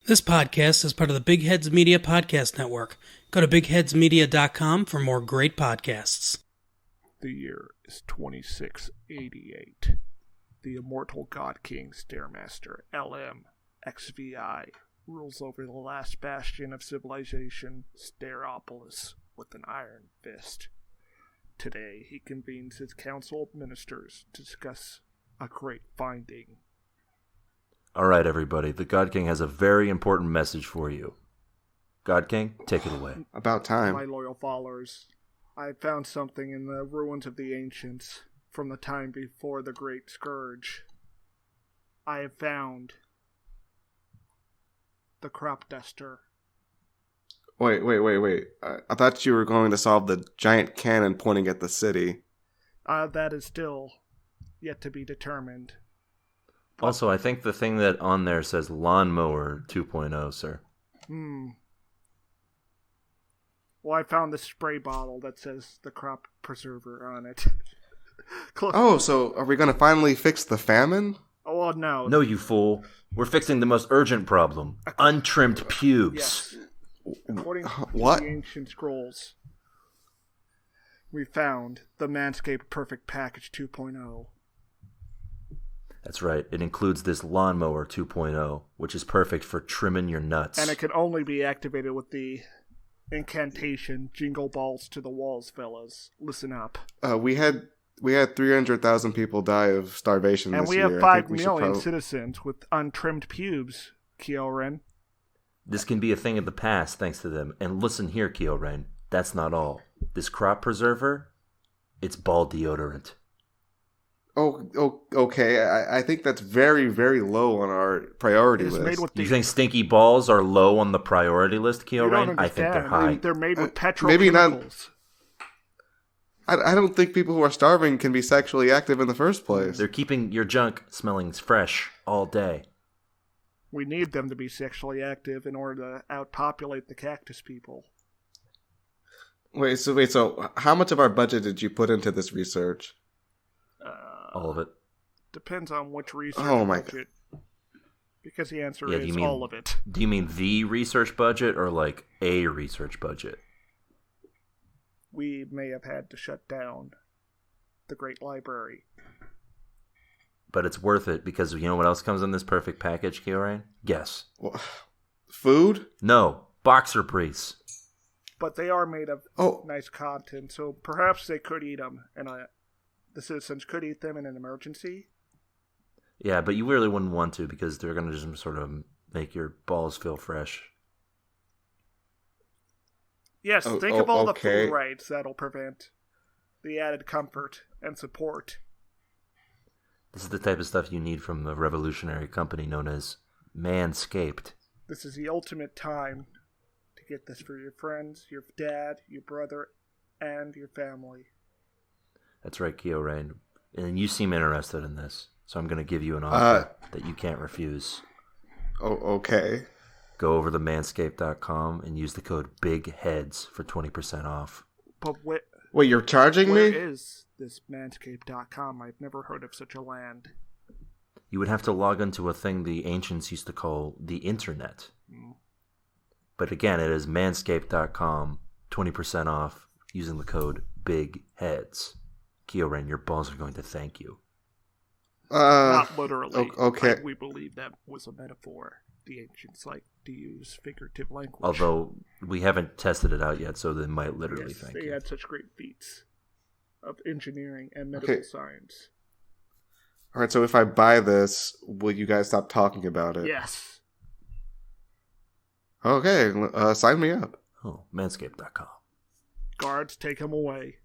This podcast is part of the Big Heads Media Podcast Network. Go to bigheadsmedia.com for more great podcasts. The year is 2688. The immortal God King Stairmaster, LMXVI, rules over the last bastion of civilization, Stairopolis, with an iron fist. Today, he convenes his council of ministers to discuss a great finding. All right, everybody. The God King has a very important message for you. God King, take it away. About time. My loyal followers, I found something in the ruins of the ancients from the time before the Great Scourge. I have found the crop duster. Wait. I thought you were going to solve the giant cannon pointing at the city. That is still yet to be determined. Also, I think the thing that on there says Lawnmower 2.0, sir. Well, I found the spray bottle that says the crop preserver on it. Oh, so are we going to finally fix the famine? Oh, well, no. No, you fool. We're fixing the most urgent problem. Untrimmed pubes. Yes. According to What? the ancient scrolls, we found the Manscaped Perfect Package 2.0. That's right. It includes this Lawnmower 2.0, which is perfect for trimming your nuts. And it can only be activated with the incantation, Jingle Balls to the Walls, fellas. Listen up. We had 300,000 people die of starvation And this we year. have I 5 think we should million prob- citizens with untrimmed pubes, Kyoren. This can be a thing of the past thanks to them. And listen here, Kyoren. That's not all. This crop preserver, it's ball deodorant. Oh, okay. I think that's very, very low on our priority It is list. made with the... You think stinky balls are low on the priority list, You don't Kyoren? I think they're understand. high. They're made with maybe not- petrochemicals. I don't think people who are starving can be sexually active in the first place. They're keeping your junk smelling fresh all day. We need them to be sexually active in order to outpopulate the cactus people. So how much of our budget did you put into this research? All of it. Depends on which research Oh my budget. Because the answer Yeah, do is you mean- all of it. Do you mean the research budget or like a research budget? We may have had to shut down the Great Library. But it's worth it because you know what else comes in this perfect package, Kyorain? Guess. Food? No. Boxer briefs. But they are made of Oh, nice cotton, so perhaps they could eat them, and the citizens could eat them in an emergency. Yeah, but you really wouldn't want to because they're going to just sort of make your balls feel fresh. Yes, think of all the okay. food rights that'll prevent the added comfort and support. This is the type of stuff you need from a revolutionary company known as Manscaped. This is the ultimate time to get this for your friends, your dad, your brother, and your family. That's right, Kyorain. And you seem interested in this, so I'm going to give you an offer that you can't refuse. okay. Go over to manscaped.com and use the code BIGHEADS for 20% off. But Wait, you're charging where me? is this manscaped.com? I've never heard of such a land. You would have to log into a thing the ancients used to call the internet. But again, it is manscaped.com, 20% off using the code BIGHEADS. Kyorain, your balls are going to thank you. Not literally. okay. We believe that was a metaphor. The ancients like to use figurative language. Although we haven't tested it out yet, so they might literally Yes, thank they you. had such great feats of engineering and medical science. All right, so if I buy this, will you guys stop talking about it? Yes. Okay, sign me up. Oh, manscaped.com. Guards, take him away.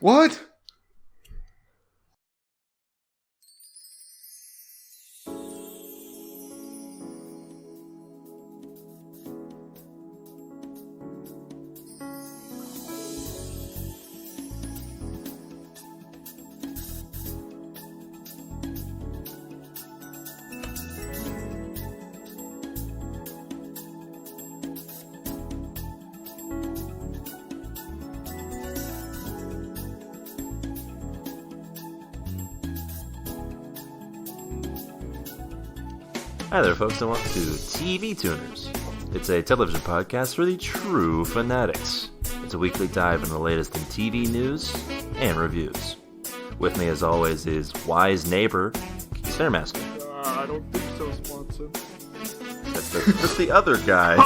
What? Hi there, folks, and welcome to TV Tuners. It's a television podcast for the true fanatics. It's a weekly dive into the latest in TV news and reviews. With me, as always, is wise neighbor, Stairmaster. I don't think so, Swanson. That's the other guy.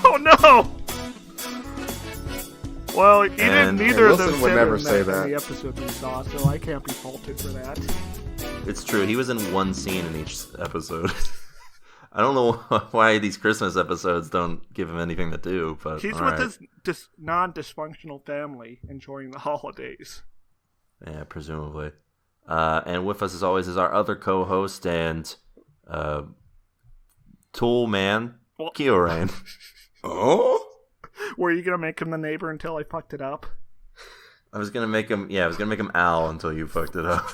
Oh no! Well, neither of them Wilson would said never in say in that. the episode we saw, so I can't be faulted for that. It's true. He was in one scene in each episode. I don't know why these Christmas episodes don't give him anything to do, but He's with his non-dysfunctional family, enjoying the holidays. Yeah, presumably. And with us, as always, is our other co-host and tool man, Kyorain. Oh? Were you gonna make him the neighbor until I fucked it up? I was gonna make him Al until you fucked it up.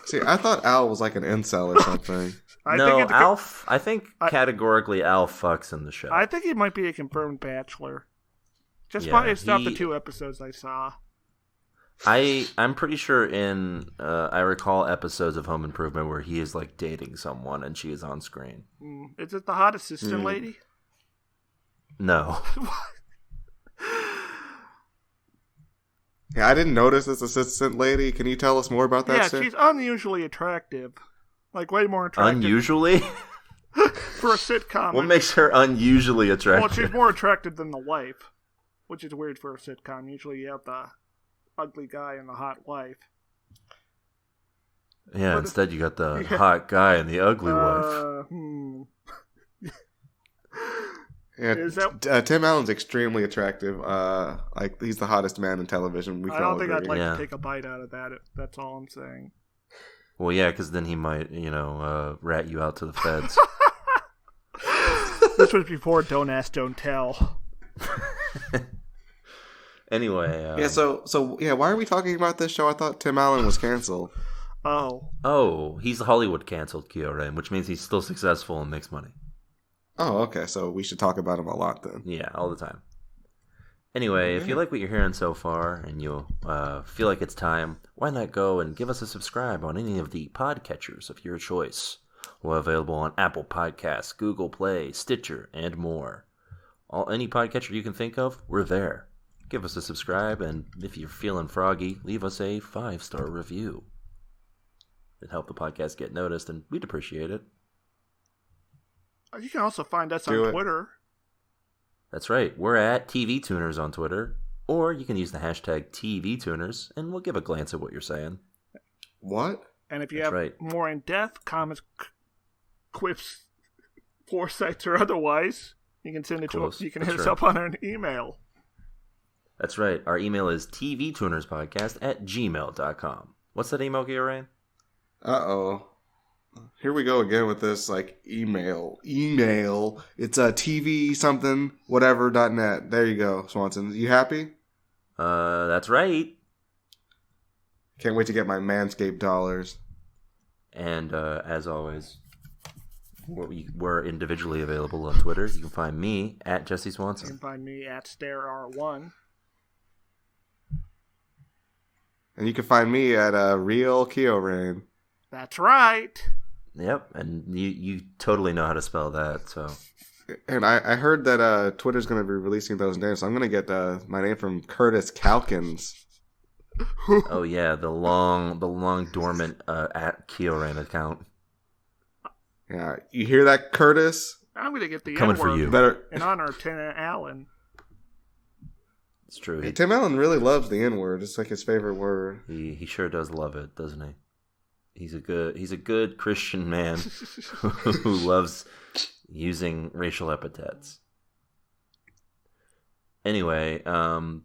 See, I thought Al was like an incel or something. I think categorically Al fucks in the show. I think he might be a confirmed bachelor. Just based off the 2 episodes I saw. I'm pretty sure I recall episodes of Home Improvement where he is like dating someone and she is on screen. Is it the hot assistant lady? No. Yeah, I didn't notice this assistant lady. Can you tell us more about that? Yeah, Sir? she's unusually attractive. Like, way more attractive. Unusually? For a sitcom. What makes her unusually attractive? Well, she's more attractive than the wife, which is weird for a sitcom. Usually you have the ugly guy and the hot wife. Yeah, instead you got the hot guy and the ugly wife. Yeah, Tim Allen's extremely attractive. Like he's the hottest man in television. I don't think I'd like to take a bite out of that. That's all I'm saying. Well, yeah, because then he might, rat you out to the feds. This was before Don't Ask, Don't Tell. Anyway. So why are we talking about this show? I thought Tim Allen was canceled. Oh, he's Hollywood canceled, Kyorain, which means he's still successful and makes money. Oh, okay. So we should talk about him a lot then. Yeah, all the time. Anyway, if you like what you're hearing so far and you feel like it's time, why not go and give us a subscribe on any of the podcatchers of your choice. We're available on Apple Podcasts, Google Play, Stitcher, and more. Any podcatcher you can think of, we're there. Give us a subscribe, and if you're feeling froggy, leave us a 5-star review. It'd help the podcast get noticed, and we'd appreciate it. You can also find us on Twitter. That's right. We're at TV Tuners on Twitter. Or you can use the hashtag TV Tuners, and we'll give a glance at what you're saying. What? And if you have more in-depth comments, quips, foresights, or otherwise, you can send it to us. You can hit us up on an email. That's right. Our email is tvtunerspodcast@gmail.com. What's that email, Kyorain? Uh-oh. Here we go again with this, email. It's TV something, whatever.net. There you go, Swanson. You happy? That's right. Can't wait to get my Manscaped dollars. And, as always, we're individually available on Twitter. You can find me at Jesse Swanson. You can find me at StareR1. And you can find me at Real Kyorain. That's right. Yep, and you totally know how to spell that, so. And I heard that Twitter's going to be releasing those names, so I'm going to get my name from Curtis Calkins. Oh yeah, the long dormant at Kyorain account. Yeah, you hear that, Curtis? I'm going to get the Coming N-word for you. in honor of Tim Allen. It's true. Hey, Tim Allen really loves the N-word. It's like his favorite word. He sure does love it, doesn't he? He's a good Christian man who loves using racial epithets. Anyway, let's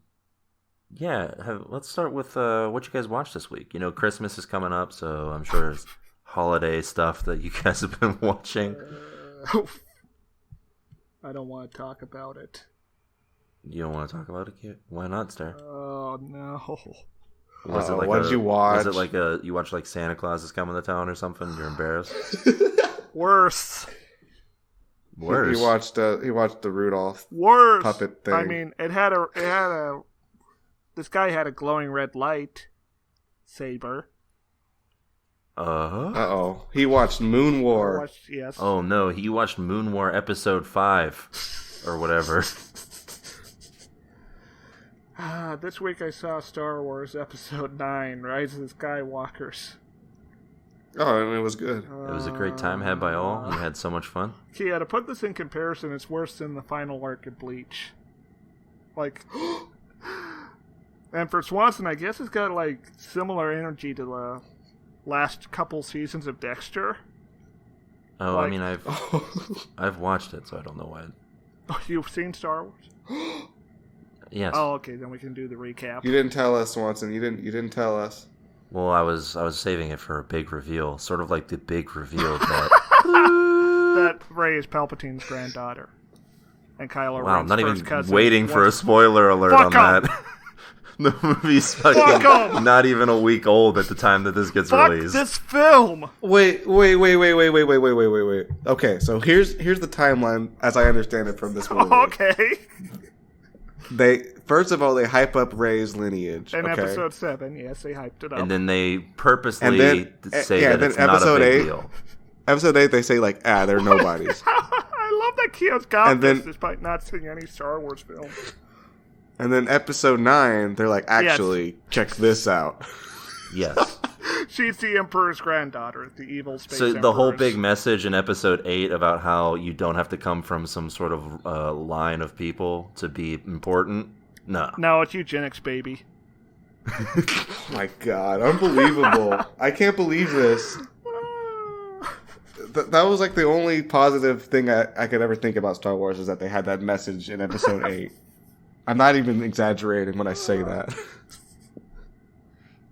start with what you guys watched this week. Christmas is coming up, so I'm sure there's holiday stuff that you guys have been watching. I don't want to talk about it. You don't want to talk about it, kid? Why not, Star? Oh, no. What did you watch? Was it like you watched like Santa Claus is coming to town or something? You're embarrassed? Worse. He watched the Rudolph puppet thing. I mean, this guy had a glowing red light saber. Uh-oh. He watched Moon War. Yes. Oh no, he watched Moon War Episode 5 or whatever. This week I saw Star Wars Episode 9, Rise of the Skywalkers. Oh, and it was good. It was a great time had by all. You had so much fun. Yeah, to put this in comparison, it's worse than the final arc of Bleach. Like, and for Swanson, I guess it's got like similar energy to the last couple seasons of Dexter. Oh, Like- I mean, I've watched it, so I don't know why. Oh, you've seen Star Wars? Yes. Oh, okay, then we can do the recap. You didn't tell us, Swanson. You didn't tell us. Well, I was saving it for a big reveal, sort of like the big reveal that. That Rey is Palpatine's granddaughter. And Kylo Wow, Ren's not first even cousin. waiting for a spoiler alert Fuck on that. The movie's Fuck fucking 'em! not even a week old at the time that this gets Fuck released. this film! Wait. Okay, so here's the timeline as I understand it from this movie. Okay. They first of all they hype up Rey's lineage. In okay? episode 7, yes, they hyped it up. And then they purposely And then- say yeah, that then it's not a episode big 8. deal. Episode 8 they say like, they're nobodies. I love that Keo's got And then- this despite not seeing any Star Wars films. And then episode 9 they're like, actually, check this out. Yes. She's the Emperor's granddaughter, the evil space So the whole Emperor's. big message in episode 8 about how you don't have to come from some sort of line of people to be important. No. No, it's eugenics, baby. Oh my god, unbelievable. I can't believe this. That was like the only positive thing I could ever think about Star Wars is that they had that message in episode 8. I'm not even exaggerating when I say that.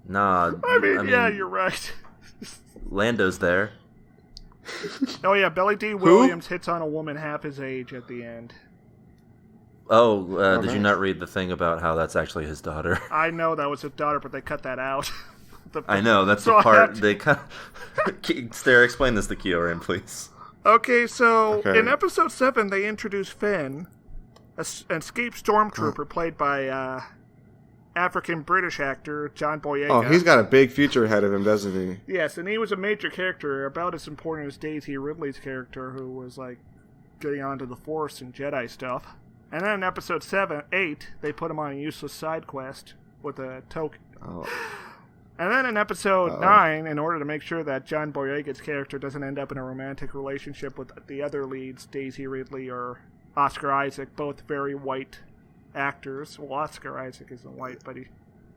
Nah. I mean, yeah, you're right. Lando's there. Oh yeah, Billy D. Williams hits on a woman half his age at the end. Oh, did nice. you not read the thing about how that's actually his daughter? I know that was his daughter, but they cut that out. I know, that's So the I part had to- they cut. Stare, explain this to Kyoran, please. Okay, so Okay. in episode 7, they introduce Finn, an escaped stormtrooper played by African-British actor John Boyega. Oh, he's got a big future ahead of him, doesn't he? Yes, and he was a major character, about as important as Daisy Ridley's character, who was, like, getting onto the Force and Jedi stuff. And then in episode 8, they put him on a useless side quest with a token. Oh. And then in episode 9, in order to make sure that John Boyega's character doesn't end up in a romantic relationship with the other leads, Daisy Ridley or Oscar Isaac, both very white actors. Well, Oscar Isaac isn't white, but he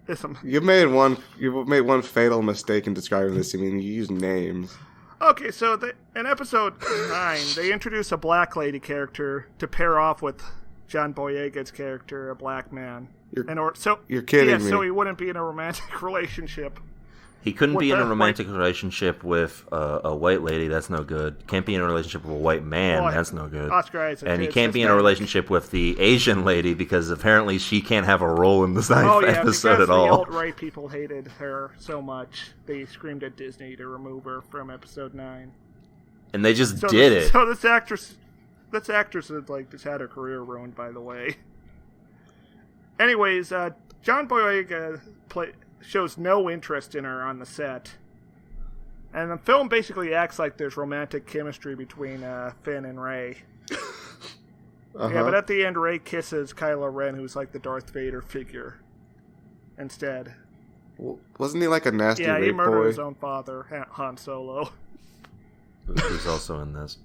isn't. You've made one fatal mistake in describing this. I mean, you use names. Okay, so in episode 9, they introduce a black lady character to pair off with John Boyega's character, a black man. You're kidding me. So he wouldn't be in a romantic relationship. He couldn't What be in the- a romantic relationship with a white lady. That's no good. Can't be in a relationship with a white man. Well, that's no good. Oscar Isaac And he is can't be in a Hispanic. relationship with the Asian lady because apparently she can't have a role in this Oh yeah, episode because at all. the alt-right people hated her so much, they screamed at Disney to remove her from episode 9. And they just So did it. So this actress had like just had her career ruined, by the way. Anyways, John Boyega shows no interest in her on the set, and the film basically acts like there's romantic chemistry between Finn and Rey. Uh-huh. Yeah, but at the end, Rey kisses Kylo Ren, who's like the Darth Vader figure, instead. Wasn't he like a nasty Yeah, he rape murdered boy? his own father, Han Solo. Who's also in this.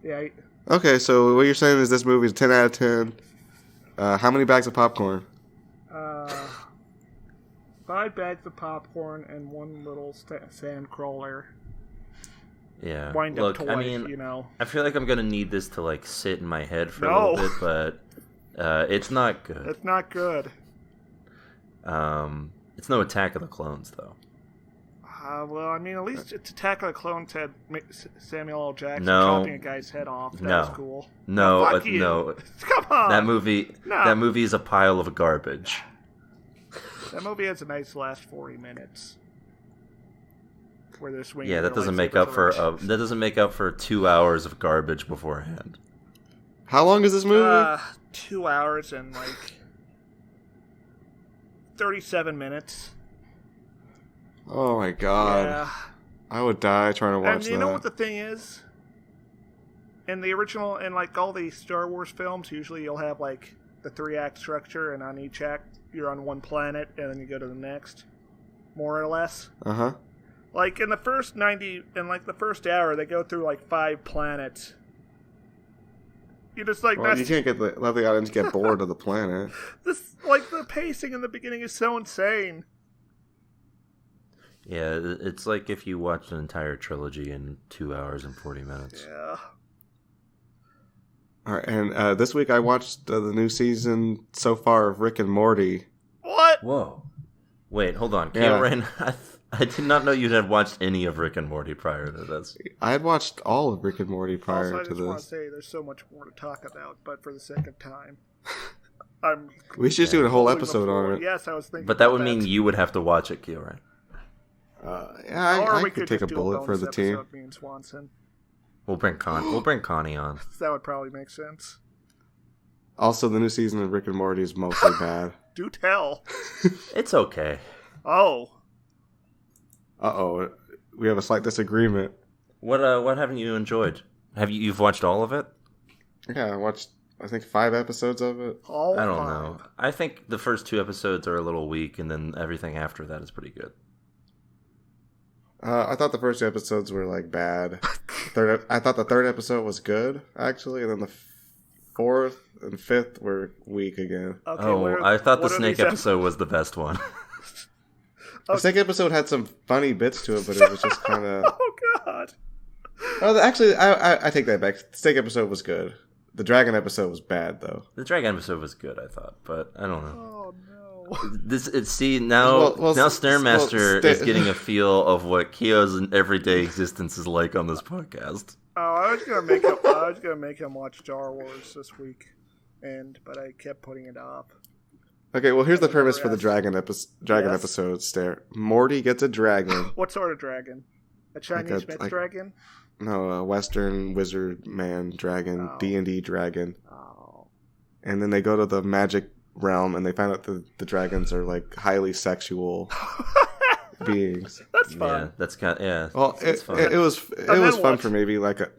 Yeah, Okay, so what you're saying is this movie is 10 out of 10. How many bags of popcorn? 5 bags of popcorn and one little sand crawler. Yeah. Wind Look, up toy, I mean, you know. I feel like I'm gonna need this to like sit in my head for a No. little bit, but it's not good. It's not good. It's no Attack of the Clones though. Well, I mean, at least it's Attack of the Clones had Samuel L. Jackson No. chopping a guy's head off. That No. was cool. No, Fuck you. no. Come on. That movie. No. That movie is a pile of garbage. That movie has a nice last 40 minutes. Where they're swinging. Yeah, that their doesn't make lightsabers up for around. that doesn't make up for 2 hours of garbage beforehand. How long is this movie? 2 hours and like 37 minutes. Oh my god. Yeah. I would die trying to watch And you know what the thing is? In the original, in like all the Star Wars films, usually you'll have like the 3-act structure, and on each act you're on one planet, and then you go to the next, more or less. Uh-huh. Like in the first the first hour, they go through like 5 planets. You just like Well, you can't let the audience get bored of the planet. this like the pacing in the beginning is so insane. Yeah, it's like if you watched an entire trilogy in 2 hours and 40 minutes. Yeah. All right, and this week I watched the new season so far of Rick and Morty. What? Whoa. Wait, hold on. Yeah. Cameron, I did not know you had watched any of Rick and Morty prior to this. I had watched all of Rick and Morty prior Also, I to just want to this. say there's so much more to talk about, but for the sake of time, We should just do a whole holding the episode floor. on it. Yes, I was thinking. But that about would mean you would have to watch it, Kieran. Yeah, Or I we could take a just do bullet for bonus the team. episode, me and Swanson. We'll bring Connie on. That would probably make sense. Also, the new season of Rick and Morty is mostly bad. Do tell. It's okay. Oh. Uh-oh. We have a slight disagreement. What haven't you enjoyed? You've watched all of it? Yeah, I watched, I think, 5 episodes of it. All I don't 5. know. I think the first 2 episodes are a little weak, and then everything after that is pretty good. I thought the first 2 episodes were, like, bad. I thought the 3rd episode was good, actually, and then the 4th and 5th were weak again. Okay, I thought the what are snake these episode was the best one. The snake episode had some funny bits to it, but it was just kind of... Oh, God. Oh, actually, I take that back. The snake episode was good. The dragon episode was bad, though. The dragon episode was good, I thought, but I don't know. Oh, no. Now Well, Stairmaster well, is getting a feel of what Keo's everyday existence is like on this podcast. Oh, I was gonna make him watch Star Wars this week, but I kept putting it off. Okay, well, here's the premise for the Yes. dragon episode, Stair. Morty gets a dragon. What sort of dragon? A Chinese myth dragon? No, a Western wizard man dragon, Oh. D&D dragon. Oh. And then they go to the magic realm, and they find out the dragons are, like, highly sexual beings. That's fun. Yeah, that's kind. Yeah. Well, it's fun. it was then fun what? for maybe like a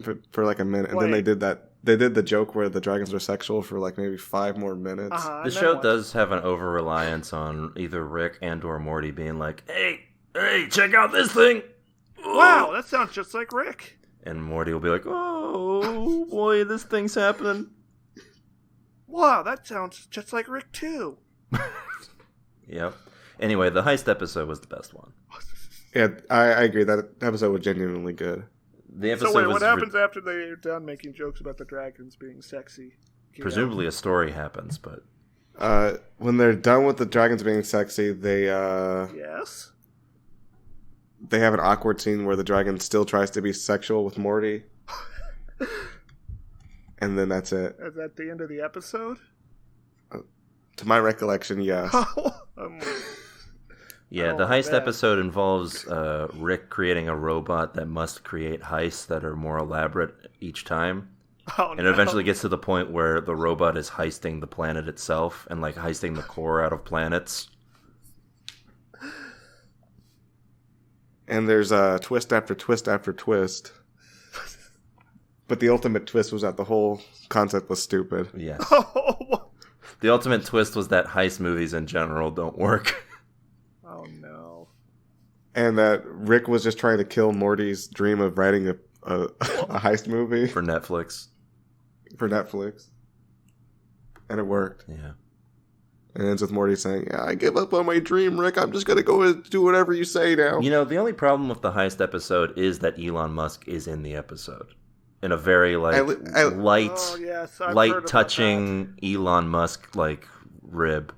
minute, and then they Wait. did that. They did the joke where the dragons are sexual for like maybe 5 more minutes. Uh-huh, The and then show what? does have an over reliance on either Rick and or Morty being like, "Hey, check out this thing!" Wow, that sounds just like Rick. And Morty will be like, "Oh boy, this thing's happening." Wow, that sounds just like Rick too. Yep. Anyway, the heist episode was the best one. Yeah, I agree. That episode was genuinely good. The episode So wait, was what happens after they're done making jokes about the dragons being sexy? presumably a story happens, but When they're done with the dragons being sexy, they Yes. they have an awkward scene where the dragon still tries to be sexual with Morty, and then that's it. Is that the end of the episode? To my recollection, yes. yeah, Oh, the heist man. episode involves Rick creating a robot that must create heists that are more elaborate each time. Oh, And no. it eventually gets to the point where the robot is heisting the planet itself and like heisting the core out of planets. And there's twist after twist after twist. But the ultimate twist was that the whole concept was stupid. Yes. Oh, The ultimate twist was that heist movies in general don't work. oh no. And that Rick was just trying to kill Morty's dream of writing a heist movie For Netflix. for Netflix. And it worked. Yeah. And it ends with Morty saying, "Yeah, I give up on my dream, Rick. I'm just going to go and do whatever you say now." You know, the only problem with the heist episode is that Elon Musk is in the episode. In a very light, Oh, yes, I've heard light about touching Elon Musk like rib.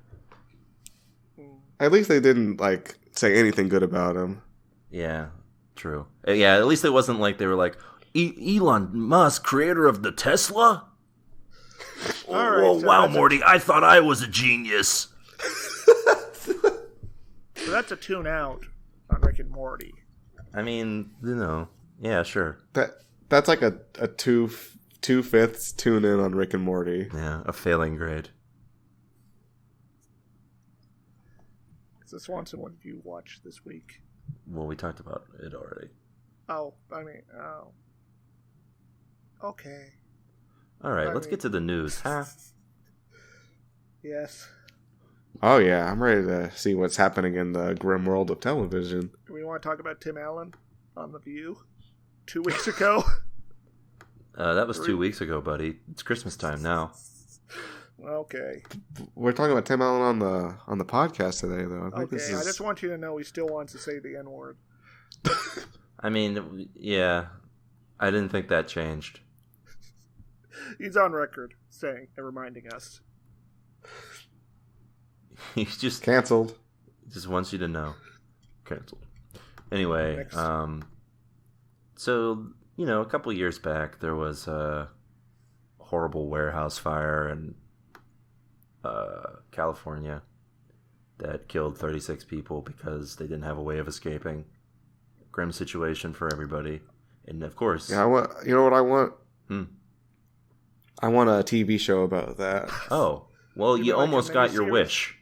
At least they didn't, like, say anything good about him. Yeah, true. Yeah, at least it wasn't like they were like, Elon Musk, creator of the Tesla? All right, Oh, so wow, that's Morty, I thought I was a genius. So that's a tune out on Rick and Morty. I mean, you know, yeah, sure. That's like a 2/5 tune in on Rick and Morty. Yeah, a failing grade. So Swanson, what did you watch this week? Well, we talked about it already. Oh. Okay. All right, let's get to the news, huh? Yes. Oh yeah, I'm ready to see what's happening in the grim world of television. Do we want to talk about Tim Allen on The View 2 weeks ago? That was 2 weeks ago, buddy. It's Christmas time now. Okay. We're talking about Tim Allen on the podcast today, though. I just want you to know he still wants to say the N-word. I mean, yeah, I didn't think that changed. He's on record saying and reminding us. He's just canceled. Just wants you to know. Canceled. Anyway, Next. so, a couple years back, there was a horrible warehouse fire in California that killed 36 people because they didn't have a way of escaping. Grim situation for everybody. And of course... Yeah, you know what I want? Hmm. I want a TV show about that. Oh, well, you almost got your miniseries? wish.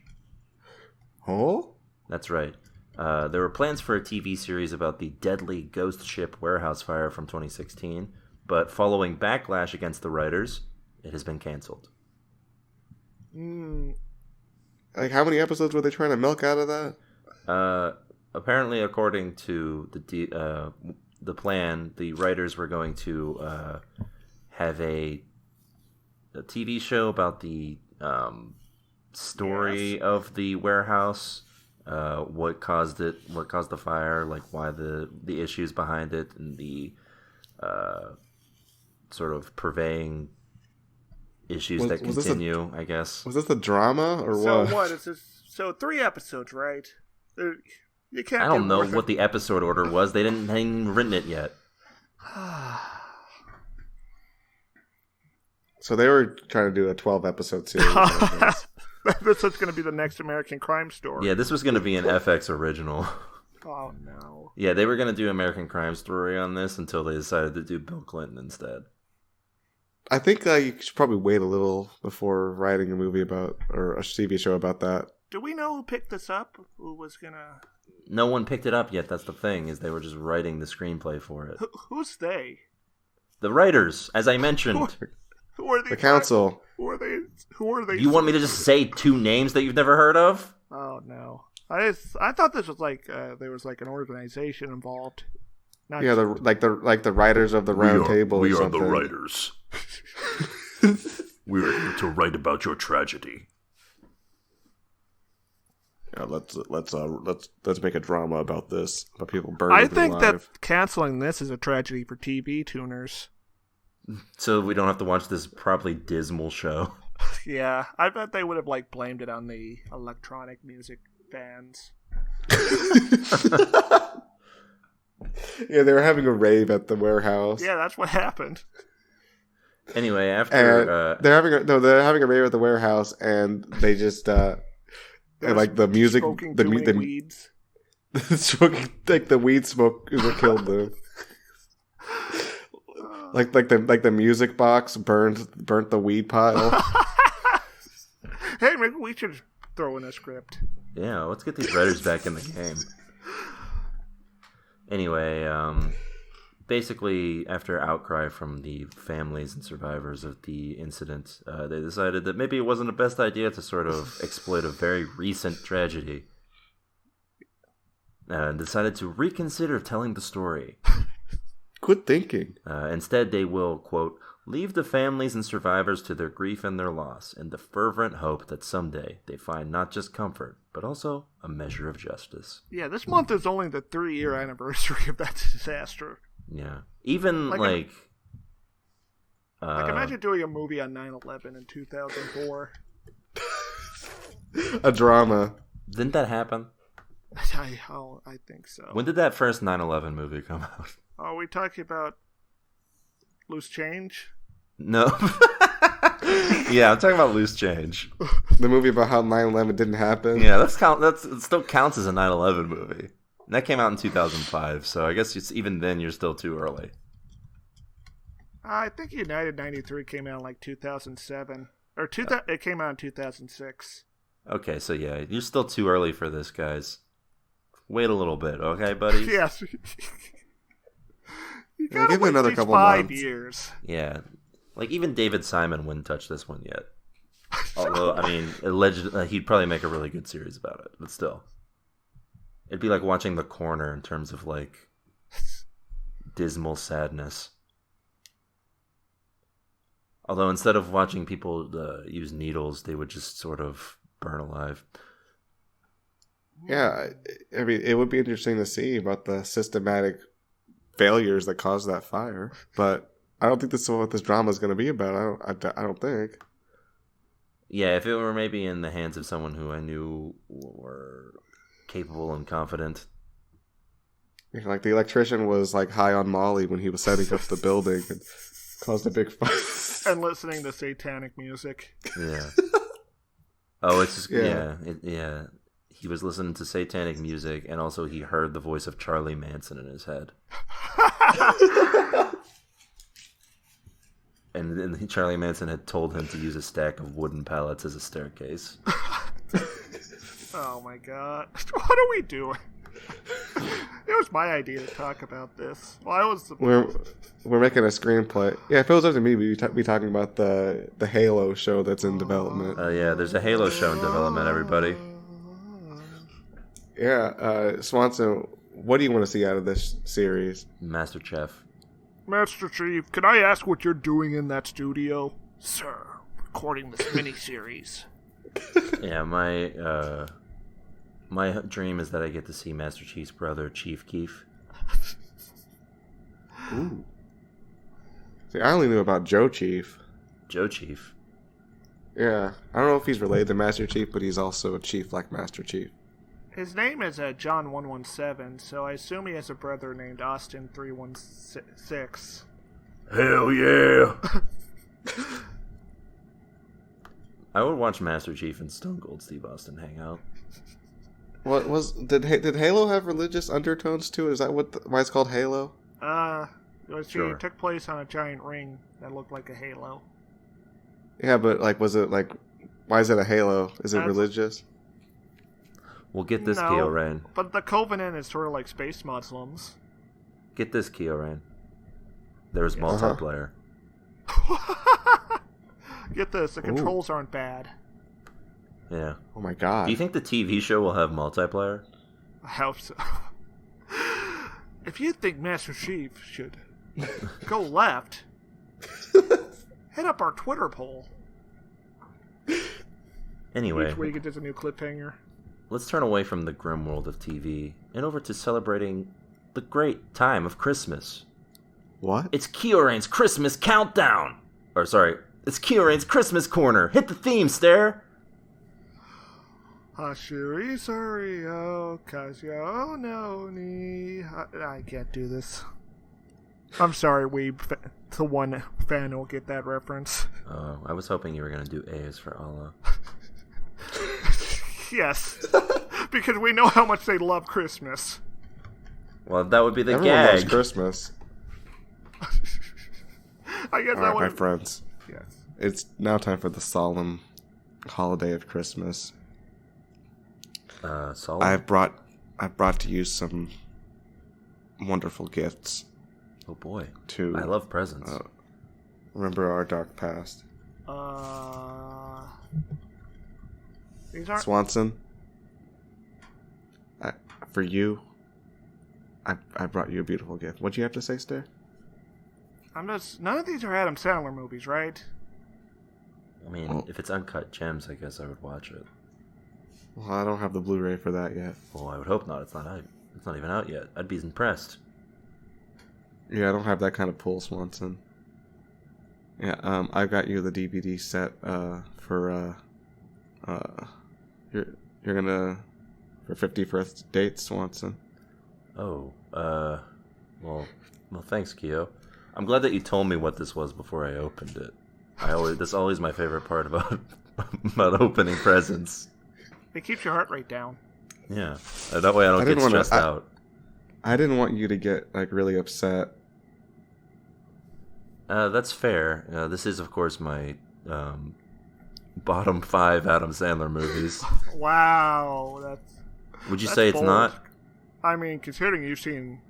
Oh? That's right. There were plans for a TV series about the deadly ghost ship warehouse fire from 2016, but following backlash against the writers, it has been canceled. Like, how many episodes were they trying to milk out of that? Apparently, according to the plan, the writers were going to have a TV show about the story of the warehouse, what caused the fire, like why the issues behind it, and the sort of purveying issues that continue, I guess. Was this a drama or So what? what is this? So 3 episodes, right? You can't. I don't know what the episode order was. They hadn't even written it yet. So they were trying to do a 12-episode series. I guess. This is going to be the next American Crime Story. Yeah, this was going to be an FX original. Oh no. Yeah, they were going to do American Crime Story on this until they decided to do Bill Clinton instead. I think you should probably wait a little before writing a movie about, or a TV show about that. Do we know who picked this up? Who was gonna? No one picked it up yet. That's the thing, is they were just writing the screenplay for it. Who's they? The writers, as I mentioned. Who are they? The council. Who are they? Who are they? You want me to just say 2 names that you've never heard of? Oh no! I thought this was like there was like an organization involved. Not Yeah, the writers of the Round Table. We or are the something. writers. We are here to write about your tragedy. Yeah, let's make a drama about this. About people burning I alive. think that canceling this is a tragedy for TV tuners. So we don't have to watch this probably dismal show. Yeah, I bet they would have like blamed it on the electronic music fans. Yeah, they were having a rave at the warehouse. Yeah, that's what happened. Anyway, And after... they're having a rave at the warehouse, and they just and like the music, Smoking the too many weeds. smoking, like the weed smoke is what killed them. Like the music box burnt the weed pile. Hey, maybe we should throw in a script. Yeah, let's get these writers back in the game. Anyway, basically, after outcry from the families and survivors of the incident, they decided that maybe it wasn't the best idea to sort of exploit a very recent tragedy. And decided to reconsider telling the story. Quit thinking. Instead, they will, quote, leave the families and survivors to their grief and their loss in the fervent hope that someday they find not just comfort, but also a measure of justice. Yeah, this month is only the 3-year anniversary of that disaster. Yeah. Even, like imagine doing a movie on 9/11 in 2004. A drama. Didn't that happen? I think so. When did that first 9/11 movie come out? Are we talking about Loose Change? No. Yeah, I'm talking about Loose Change. The movie about how 9/11 didn't happen. Yeah, it still counts as a 9/11 movie. And that came out in 2005, so I guess even then you're still too early. I think United 93 came out in like 2007. Or it came out in 2006. Okay, so yeah, you're still too early for this, guys. Wait a little bit, okay, buddy? Yes. You Yeah, gotta give it wait another at least couple 5 months. years. Yeah. Like, even David Simon wouldn't touch this one yet. Although, I mean, allegedly, he'd probably make a really good series about it, but still. It'd be like watching The Corner in terms of, like, dismal sadness. Although, instead of watching people use needles, they would just sort of burn alive. Yeah, I mean, it would be interesting to see about the systematic failures that caused that fire, but I don't think this is what this drama is going to be about. I don't think. Yeah, if it were maybe in the hands of someone who I knew were capable and confident. Yeah, like the electrician was like high on Molly when he was setting up the building and caused a big fire. And listening to satanic music. Yeah. Oh, it's just, Yeah. yeah. He was listening to satanic music, and also he heard the voice of Charlie Manson in his head. And then Charlie Manson had told him to use a stack of wooden pallets as a staircase. Oh my god. What are we doing? It was my idea to talk about this. Well, I was... We're making a screenplay. Yeah, if it was up to me, we'd be talking about the Halo show that's in development. Yeah, there's a Halo show in development, everybody. Yeah, Swanson, what do you want to see out of this series? Master Chef. Master Chief, can I ask what you're doing in that studio? Sir, recording this miniseries. Yeah, my dream is that I get to see Master Chief's brother, Chief Keef. Ooh. See, I only knew about Joe Chief. Joe Chief. Yeah, I don't know if he's related to Master Chief, but he's also a chief like Master Chief. His name is John 117, so I assume he has a brother named Austin 316. Hell yeah. I would watch Master Chief and Stone Cold Steve Austin hang out. Did Halo have religious undertones to it? Is that why it's called Halo? Sure. It took place on a giant ring that looked like a halo. Yeah, but like, was it like, why is it a halo? Is it religious? Well, get this, No. Kyo-Rain. But the Covenant is sort of like space Muslims. Get this, Kyo-Rain. There's multiplayer. Get this, the controls aren't bad. Yeah. Oh my god! Do you think the TV show will have multiplayer? I hope so. If you think Master Chief should go left, hit up our Twitter poll. Anyway, Each week it's just a new cliffhanger. let's turn away from the grim world of TV and over to celebrating the great time of Christmas. What? It's Kyo-Rain's Christmas Countdown! Or, sorry, it's Kyo-Rain's Christmas Corner. Hit the theme, Stare! Hashiri Sorio Kazio no ni. I can't do this. I'm sorry, Weeb. The one fan will get that reference. I was hoping you were going to do A's for Allah. Yes. Because we know how much they love Christmas. Well, that would be the Everyone loves gag. Christmas. I guess All that right, my would. friends. Yes. It's now time for the solemn holiday of Christmas. Solid? I've brought to you some wonderful gifts Oh boy. to I love presents. remember our dark past. These aren't. Swanson, for you, I brought you a beautiful gift. What'd you have to say, Stare? None of these are Adam Sandler movies, right? I mean, if it's Uncut Gems, I guess I would watch it. Well, I don't have the Blu-ray for that yet. Well, I would hope not. It's not out. It's not even out yet. I'd be impressed. Yeah, I don't have that kind of pull, Swanson. Yeah, I got you the DVD set for you're gonna for 51st dates, Swanson. Oh, well, thanks, Kyo. I'm glad that you told me what this was before I opened it. That's always my favorite part about opening presents. It keeps your heart rate down. Yeah, that way I don't get stressed out. I didn't want you to get like really upset. That's fair. This is, of course, my bottom 5 Adam Sandler movies. Wow, Would you that's say it's bold. not? I mean, considering you've seen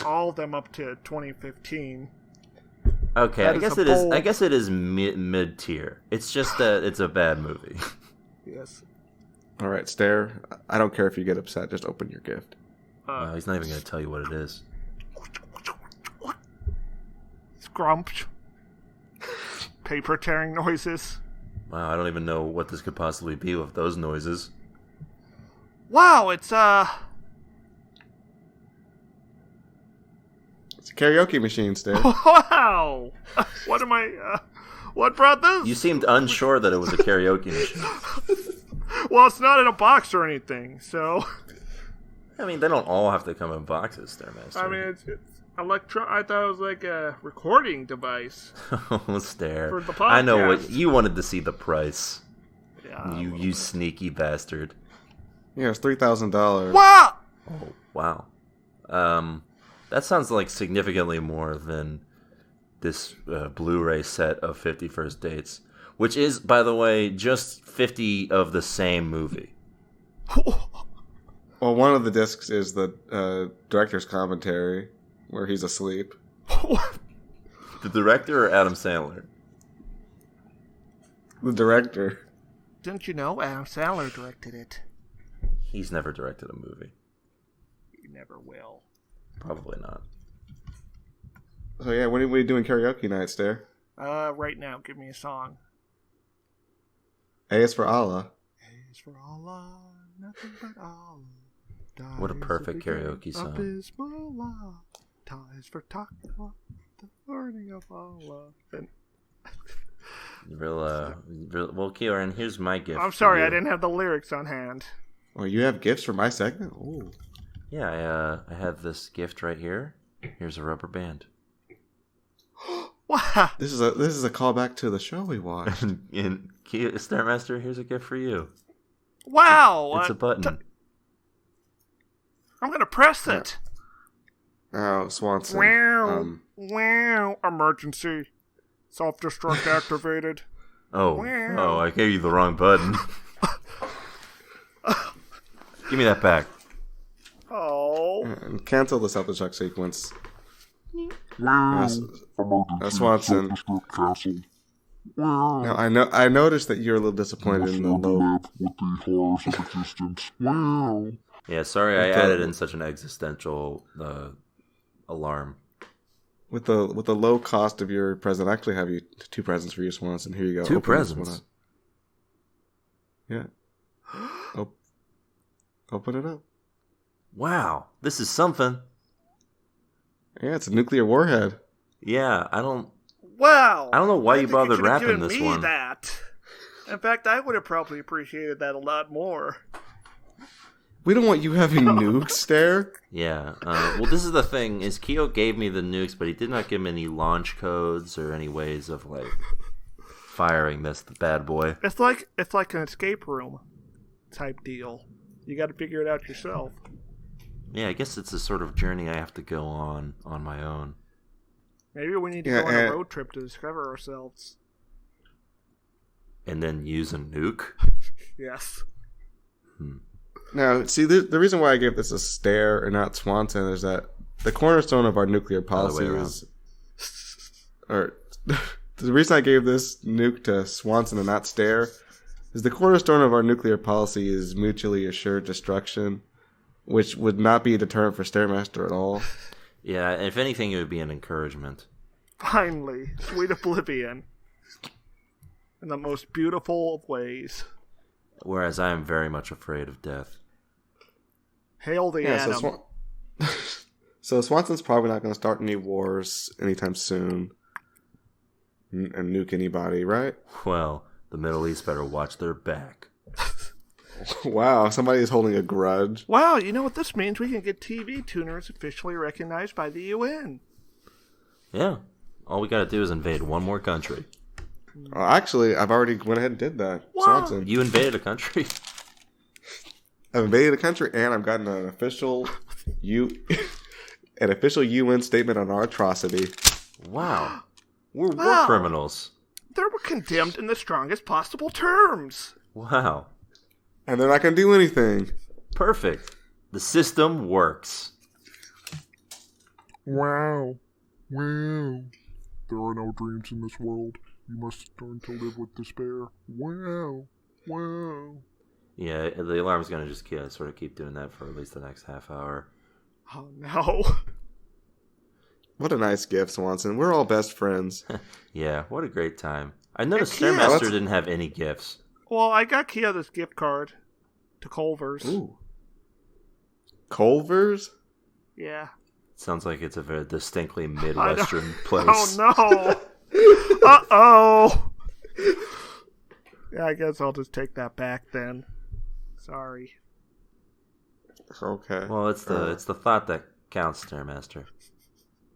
all of them up to 2015. Okay, That I is guess a it is. bold- I guess it is mid tier. It's just that it's a bad movie. Yes. All right, Stare. I don't care if you get upset. Just open your gift. Wow, he's not even going to tell you what it is. Scrump. Paper tearing noises. Wow, I don't even know what this could possibly be with those noises. Wow, it's It's a karaoke machine, Stare. wow. What am I? What brought this? You seemed unsure that it was a karaoke machine. Well, it's not in a box or anything, so I mean, they don't all have to come in boxes, Stairmaster. I mean, it's I thought it was like a recording device. Oh, Stare. For the I know what podcast. you wanted to see the price. Yeah. You sneaky bastard. Yeah, it's $3,000. Wow. Oh, wow. That sounds like significantly more than this Blu-ray set of 50 First Dates, which is, by the way, just 50 of the same movie. Well, one of the discs is the director's commentary, where he's asleep. The director or Adam Sandler? The director. Didn't you know Adam Sandler directed it? He's never directed a movie. He never will. Probably not. So yeah, when are we doing karaoke night, Stare? Right now, give me a song. A is for Allah. A is for Allah, nothing but Allah. What a perfect karaoke song. Bismillah. Ta is for taqwa, the learning of Allah. And Well, Kieran, here's my gift. I'm for sorry, you. I didn't have the lyrics on hand. Oh, you have gifts for my segment? Ooh. Yeah, I have this gift right here. Here's a rubber band. Wow. This is a callback to the show we watched. And Stairmaster, here's a gift for you. Wow. It's a button. I'm gonna press it. Oh, Swanson. Wow. Wow. Emergency. Self-destruct activated. Oh, I gave you the wrong button. Give me that back. Oh. And cancel the self-destruct sequence. Swanson. Now, I noticed that you're a little disappointed in the low. Yeah, sorry I added in such an existential alarm. With the low cost of your present. I actually have you 2 presents for you, Swanson. Here you go. Two Open this one presents? up. Yeah. Open it up. Wow, this is something. Yeah, it's a nuclear warhead. Yeah, I don't Wow. know why you think bothered should have wrapping given this me one. That. In fact, I would have probably appreciated that a lot more. We don't want you having nukes there. Yeah. Well, this is the thing: is Keo gave me the nukes, but he did not give me any launch codes or any ways of like firing this bad boy. It's like an escape room type deal. You got to figure it out yourself. Yeah, I guess it's a sort of journey I have to go on my own. Maybe we need to Yeah, go on a road trip to discover ourselves. And then use a nuke. Yes. Now, see, the reason why I gave this a Stare and not Swanson is that the cornerstone of our nuclear policy Other way is... Or, the reason I gave this nuke to Swanson and not Stare is the cornerstone of our nuclear policy is mutually assured destruction, which would not be a deterrent for Stairmaster at all. Yeah, if anything, it would be an encouragement. Finally, sweet oblivion. In the most beautiful of ways. Whereas I am very much afraid of death. Hail the Yeah, atom. so Swanson's probably not going to start any wars anytime soon and nuke anybody, right? Well, the Middle East better watch their back. Wow, somebody is holding a grudge. Wow, you know what this means? We can get TV tuners officially recognized by the UN. Yeah. All we gotta do is invade one more country. Actually, I've already went ahead and did that. Wow. Swanson. You invaded a country? I've invaded a country and I've gotten an official UN statement on our atrocity. Wow. We're war Wow. criminals. They were condemned in the strongest possible terms. Wow. And they're not going to do anything. Perfect. The system works. Wow. Wow. There are no dreams in this world. You must learn to live with despair. Wow. Wow. Yeah, the alarm's gonna just sort of keep doing that for at least the next half hour. Oh, no. What a nice gift, Swanson. We're all best friends. Yeah, what a great time. I noticed Kia, Stairmaster didn't have any gifts. Well, I got Kia this gift card to Culver's. Ooh. Culver's? Yeah. Sounds like it's a very distinctly Midwestern place. Oh, no. Uh-oh. Yeah, I guess I'll just take that back then. Sorry. Okay. Well, it's the thought that counts, Stairmaster.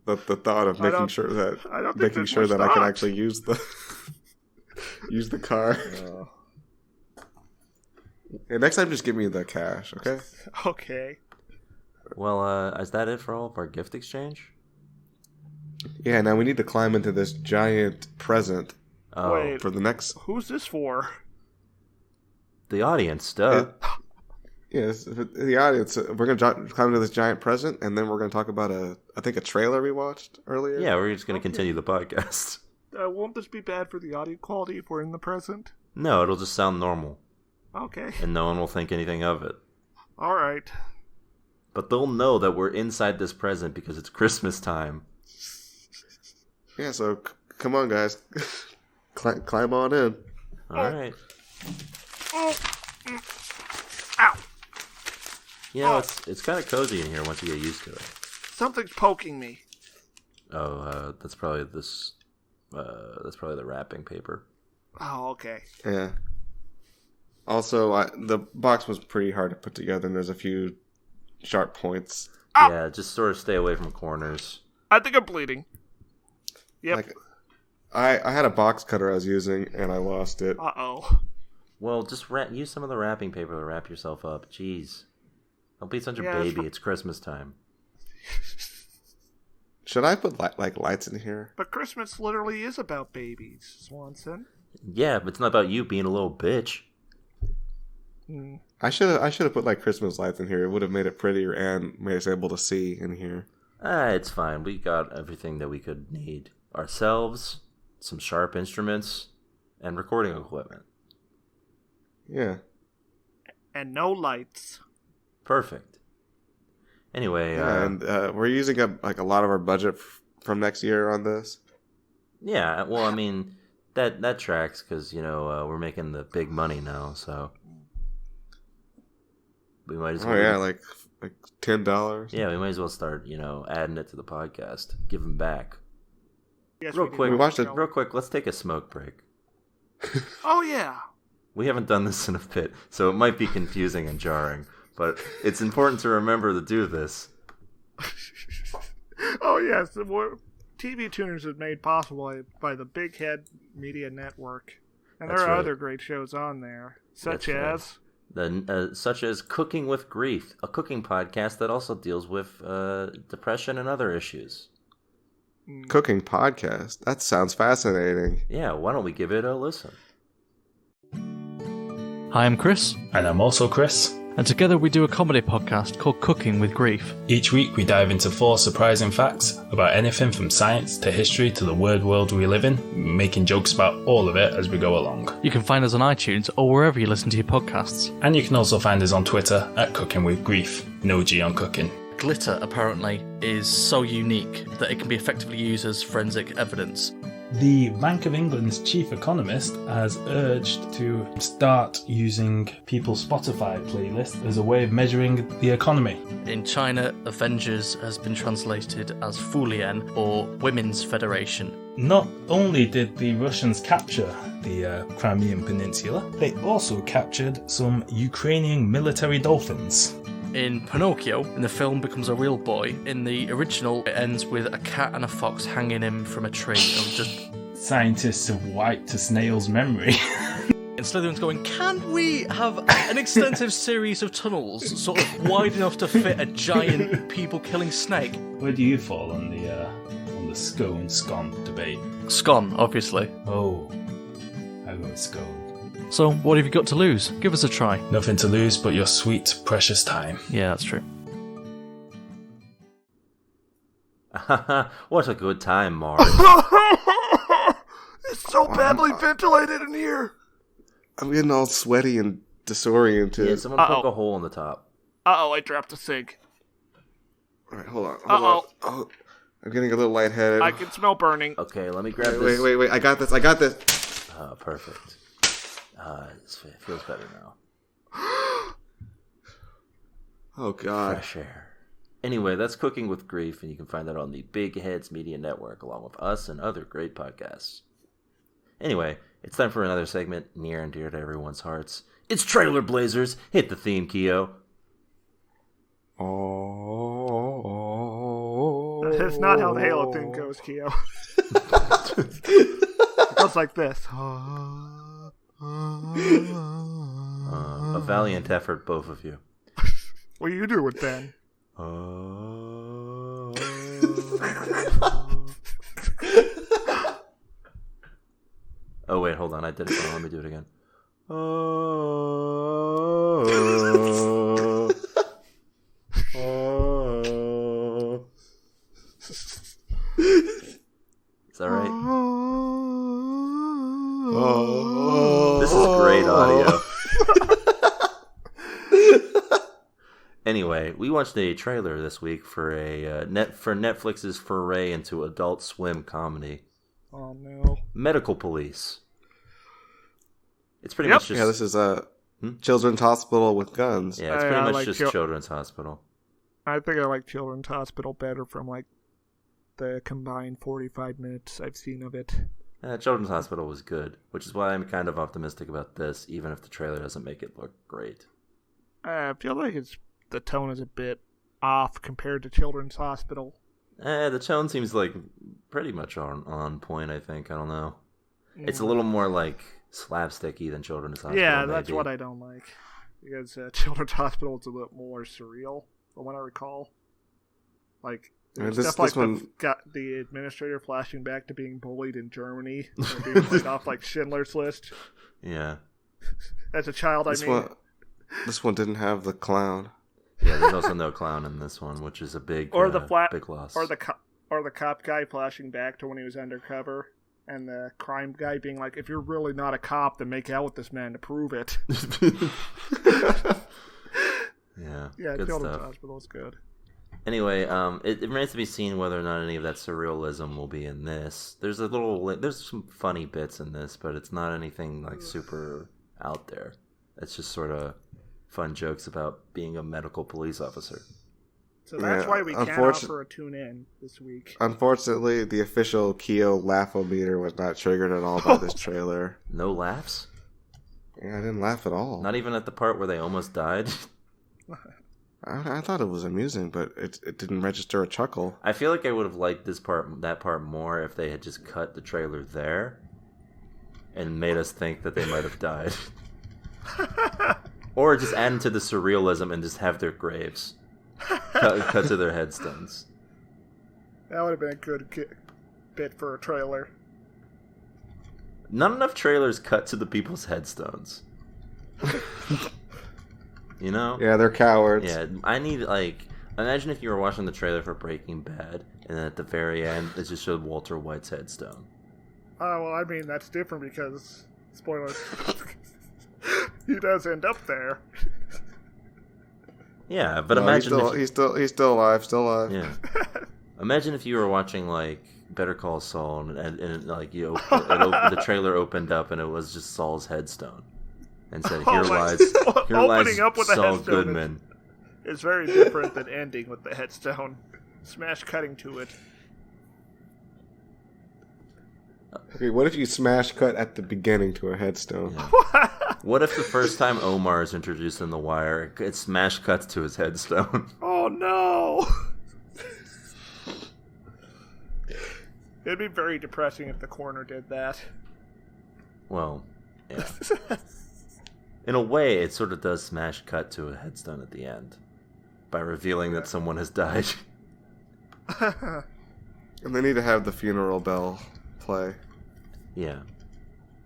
The thought of making sure that I can actually use the use the car. Hey, next time, just give me the cash, okay? Okay. Well, is that it for all of our gift exchange? Yeah. Now we need to climb into this giant present Oh, Wait. for the next. Who's this for? the audience, duh. Yes, the audience. We're gonna climb into this giant present, and then we're gonna talk about I think a trailer we watched earlier. Yeah, we're just gonna continue the podcast. Won't this be bad for the audio quality if we're in the present? No, it'll just sound normal, Okay. and no one will think anything of it. All right. But they'll know that we're inside this present because it's Christmas time. Yeah. So come on, guys, climb on in. All right. Oh. Ow. You know, it's kind of cozy in here once you get used to it. Something's poking me. Oh, that's probably this. That's probably the wrapping paper. Oh, okay. Yeah. Also, the box was pretty hard to put together, and there's a few sharp points. Ow! Yeah, just sort of stay away from corners. I think I'm bleeding. Yep. Like, I had a box cutter I was using, and I lost it. Uh-oh. Well, just use some of the wrapping paper to wrap yourself up. Jeez. Don't be such a Yeah, baby. It's Christmas time. Should I put lights in here? But Christmas literally is about babies, Swanson. Yeah, but it's not about you being a little bitch. Hmm. I should have put Christmas lights in here. It would have made it prettier and made us able to see in here. It's fine. We got everything that we could need. Ourselves, some sharp instruments, and recording equipment. Yeah. And no lights. Perfect. Anyway, And we're using up a lot of our budget from next year on this. yeah, well, I mean, that tracks because, we're making the big money now, so we might as well. Oh yeah, like $10. Yeah, we might as well start, adding it to the podcast, giving back. Yes, Real we do. quick, We watched it- real quick, let's take a smoke break. Oh, yeah. We haven't done this in a bit, so it might be confusing and jarring, but it's important to remember to do this. Oh, yes. TV Tuners is made possible by the Big Head Media Network. And there That's are right. other great shows on there, such That's as... Such as Cooking with Grief, a cooking podcast that also deals with depression and other issues. Cooking podcast. That sounds fascinating. Yeah, why don't we give it a listen? Hi, I'm Chris, And I'm also Chris. and together we do a comedy podcast called Cooking with Grief. Each week we dive into 4 surprising facts about anything from science to history to the weird world we live in, making jokes about all of it as we go along. You can find us on iTunes or wherever you listen to your podcasts. And you can also find us on Twitter at Cooking with Grief. No G on cooking. Glitter, apparently, is so unique that it can be effectively used as forensic evidence. The Bank of England's chief economist has urged to start using people's Spotify playlist as a way of measuring the economy. In China, Avengers has been translated as Fulian, or Women's Federation. Not only did the Russians capture the Crimean Peninsula, they also captured some Ukrainian military dolphins. In Pinocchio, in the film, becomes a real boy. In the original, it ends with a cat and a fox hanging him from a tree. Scientists have wiped a snail's memory. And Slytherin's going, can't we have an extensive series of tunnels, sort of wide enough to fit a giant people-killing snake? Where do you fall on the scone debate? Scone, obviously. Oh, I go with scone. So, what have you got to lose? Give us a try. Nothing to lose but your sweet, precious time. Yeah, that's true. What a good time, Mark. It's so badly ventilated in here. I'm getting all sweaty and disoriented. Yeah, someone poke a hole in the top. Uh-oh, I dropped a sink. All right, hold on. Uh-oh. Oh, I'm getting a little lightheaded. I can smell burning. Okay, let me grab this. Wait. I got this. Perfect. It feels better now. Oh, God. Fresh air. Anyway, that's Cooking with Grief, and you can find that on the Big Heads Media Network, along with us and other great podcasts. Anyway, it's time for another segment near and dear to everyone's hearts. It's Trailer Blazers. Hit the theme, Keo. Oh. That's not how the Halo thing goes, Keo. It goes like this. A valiant effort, both of you. What are you doing, Ben? Oh, wait, hold on. I did it wrong. Let me do it again. Is that right? This is great audio. Anyway, we watched a trailer this week for Netflix's foray into Adult Swim comedy. Oh, no. Medical Police. It's pretty much just... Yeah, this is a children's hospital with guns. Yeah, it's pretty I much like just Children's Hospital. I think I like Children's Hospital better from, like, the combined 45 minutes I've seen of it. Children's Hospital was good, which is why I'm kind of optimistic about this, even if the trailer doesn't make it look great. I feel like the tone is a bit off compared to Children's Hospital. The tone seems like pretty much on point, I think. I don't know. It's a little more like slapsticky than Children's Hospital. Yeah, that's maybe. what I don't like. Because Children's Hospital is a bit more surreal, from what I recall. Like, there's stuff like the administrator flashing back to being bullied in Germany and being put off like Schindler's List. Yeah. As a child, This one didn't have the clown. Yeah, there's also no clown in this one, which is a big big loss. Or the cop guy flashing back to when he was undercover, and the crime guy being like, "If you're really not a cop, then make out with this man to prove it." Yeah, Children's stuff. Hospital is good. Anyway, it remains to be seen whether or not any of that surrealism will be in this. There's some funny bits in this, but it's not anything like super out there. It's just sort of fun jokes about being a medical police officer. So that's why we can't offer a tune-in this week. Unfortunately, the official Keo laugh-o-meter was not triggered at all by this trailer. No laughs? Yeah, I didn't laugh at all. Not even at the part where they almost died? I thought it was amusing, but it didn't register a chuckle. I feel like I would have liked that part more if they had just cut the trailer there and made us think that they might have died. Or just add into the surrealism and just have their graves cut to their headstones. That would have been a good bit for a trailer. Not enough trailers cut to the people's headstones. You know? Yeah, they're cowards. Yeah, I need, imagine if you were watching the trailer for Breaking Bad, and then at the very end, it just showed Walter White's headstone. Well, I mean, that's different because, spoilers, he does end up there. Yeah, but imagine he's still alive, Yeah. Imagine if you were watching, Better Call Saul, and the trailer opened up, and it was just Saul's headstone. And said, here lies Saul Goodman. It's very different than ending with the headstone. Smash cutting to it. Okay, what if you smash cut at the beginning to a headstone? Yeah. What if the first time Omar is introduced in The Wire, it smash cuts to his headstone? Oh no! It'd be very depressing if the coroner did that. Well, yeah. In a way, it sort of does smash cut to a headstone at the end by revealing that someone has died. And they need to have the funeral bell play. Yeah.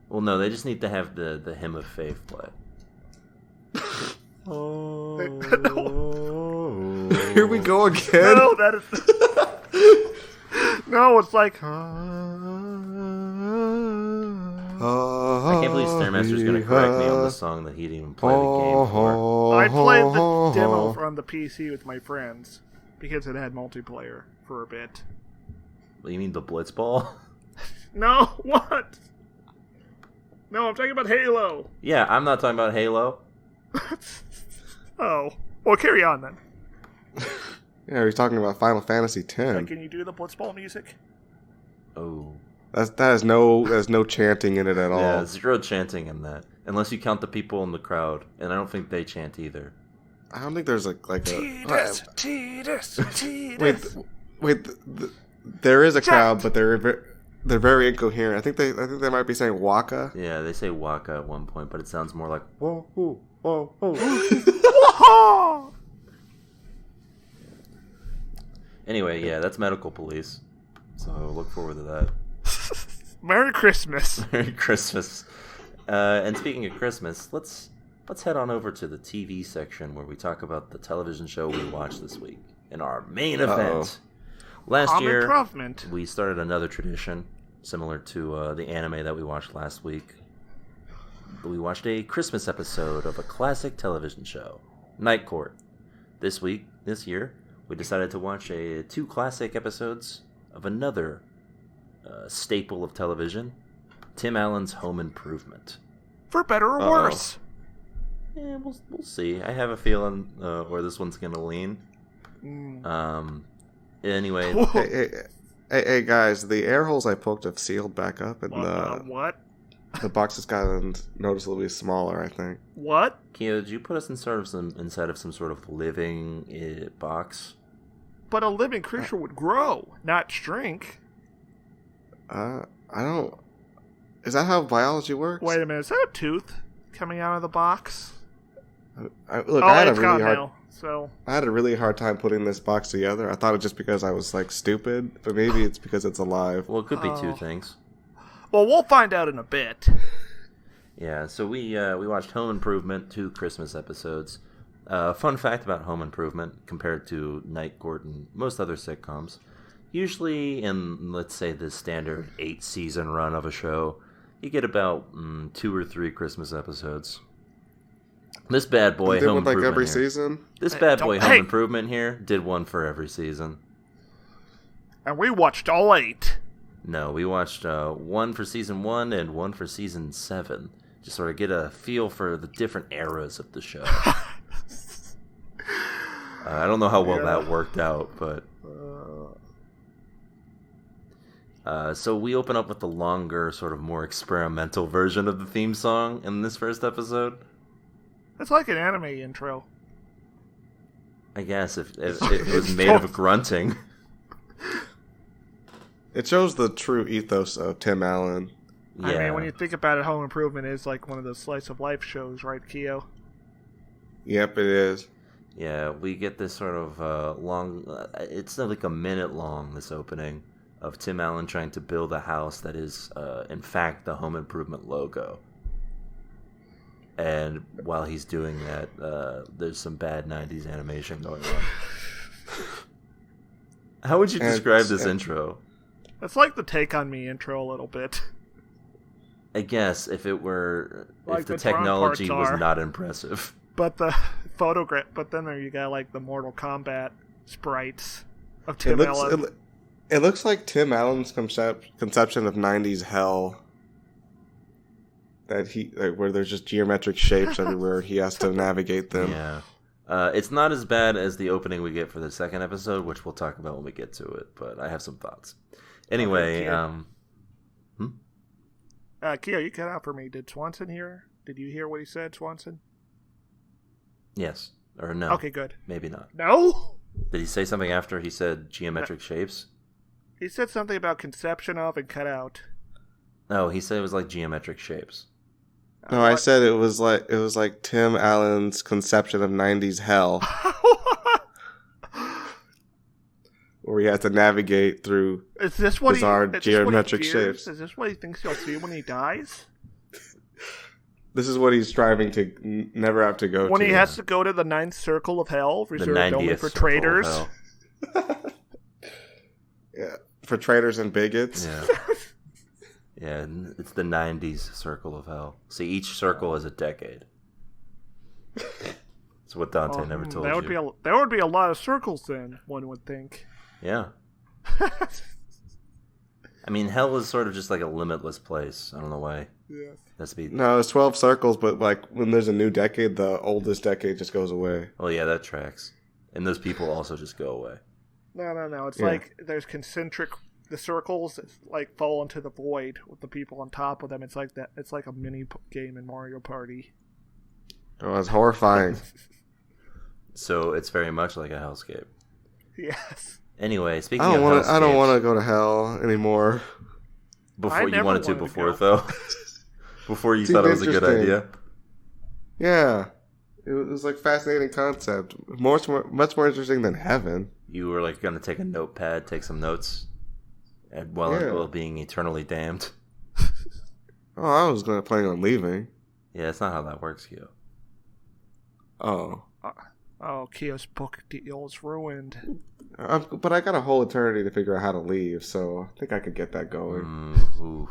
Well, no, they just need to have the Hymn of Faith play. Oh. Here we go again. No, that is. No, it's like. I can't believe Stairmaster's going to correct me on the song that he didn't even play the game for. I played the demo on the PC with my friends because it had multiplayer for a bit. Well, you mean the Blitzball? No, what? No, I'm talking about Halo. Yeah, I'm not talking about Halo. Oh, well, carry on then. Yeah, we're talking about Final Fantasy X. Can you do the Blitzball music? Oh. There's no chanting in it at all. Yeah, zero chanting in that. Unless you count the people in the crowd. And I don't think they chant either. I don't think there's like a... Tidus. Wait, there is a crowd, but they're very incoherent. I think they might be saying Waka. Yeah, they say Waka at one point, but it sounds more like whoa, whoa, whoa, Whoa. Anyway, yeah, that's Medical Police. So look forward to that. Merry Christmas. Merry Christmas. And speaking of Christmas, let's head on over to the TV section where we talk about the television show we watched this week in our main event. Last Home year, Improvement. we started another tradition similar to the anime that we watched last week. We watched a Christmas episode of a classic television show, Night Court. This year, we decided to watch two classic episodes of another staple of television, Tim Allen's Home Improvement. For better or worse. Yeah, we'll see. I have a feeling where this one's gonna lean. Anyway, hey guys, the air holes I poked have sealed back up, and what? the box has gotten noticeably smaller, I think. What? Keo, did you put us inside of some sort of living box? But a living creature would grow, not shrink. I don't... Is that how biology works? Wait a minute, is that a tooth coming out of the box? I had a it's really gone hard... now, so... I had a really hard time putting this box together. I thought it just because I was, like, stupid, but maybe it's because it's alive. Well, it could be two things. Well, we'll find out in a bit. Yeah, so we watched Home Improvement, 2 Christmas episodes. Fun fact about Home Improvement compared to Night Court and most other sitcoms. Usually in, let's say, the standard 8-season run of a show, you get about 2 or 3 Christmas episodes. This bad boy, Home Improvement like every here. season? This bad boy, Home Improvement here, did one for every season. And we watched all 8. No, we watched 1 for season 1 and 1 for season 7. Just sort of get a feel for the different eras of the show. I don't know how well that worked out, but... So we open up with the longer, sort of more experimental version of the theme song in this first episode. It's like an anime intro. I guess, if it was made of grunting. It shows the true ethos of Tim Allen. Yeah. I mean, when you think about it, Home Improvement is like one of those slice of life shows, right, Keo? Yep, it is. Yeah, we get this sort of long... it's like a minute long, this opening, of Tim Allen trying to build a house that is, in fact, the Home Improvement logo. And while he's doing that, there's some bad 90s animation going on. How would you describe this intro? It's like the Take On Me intro a little bit. I guess if it were... Like if the the drum technology parts was are. not impressive. But the photograph, but then there you got like the Mortal Kombat sprites of Tim Allen. It looks like Tim Allen's conception of 90s hell. That where there's just geometric shapes everywhere. He has to navigate them. Yeah. It's not as bad as the opening we get for the second episode, which we'll talk about when we get to it, but I have some thoughts. Anyway, Keo, you cut out for me. Did Swanson hear? Did you hear what he said, Swanson? Yes. Or no. Okay, good. Maybe not. No? Did he say something after he said geometric shapes? He said something about conception of and cut out. No, he said it was like geometric shapes. No, I said it was like Tim Allen's conception of 90s hell. Where he has to navigate through bizarre geometric shapes. Is this what he thinks he'll see when he dies? This is what he's striving to never have to go When to. he has to go to the 9th circle of hell, The reserved only 90th for circle of traitors. hell. Yeah, for traitors and bigots. Yeah. Yeah, it's the 90s circle of hell. See, each circle is a decade. That's what Dante never told That would you. there would be a lot of circles then, one would think. Yeah. I mean, hell is sort of just like a limitless place. I don't know why. Yeah. That's be. No, it's 12 circles, but like when there's a new decade, the oldest decade just goes away. Oh yeah, that tracks. And those people also just go away. No. It's Yeah. like there's concentric. The circles like fall into the void with the people on top of them. It's like that. It's like a mini game in Mario Party. Oh, it's horrifying. So it's very much like a hellscape. Yes. Anyway, speaking I of don't hellscapes, want to go to hell anymore. before I you never wanted to wanted to before go. though, before you Seemed thought it was a good interesting. idea. Yeah, it was like fascinating concept. Much more interesting than heaven. You were like going to take a notepad, take some notes, and while being eternally damned. Oh, I was planning on leaving. Yeah, it's not how that works, Kyo. Oh, Oh, Kyo's book deal is ruined. but I got a whole eternity to figure out how to leave, so I think I could get that going. Ooh.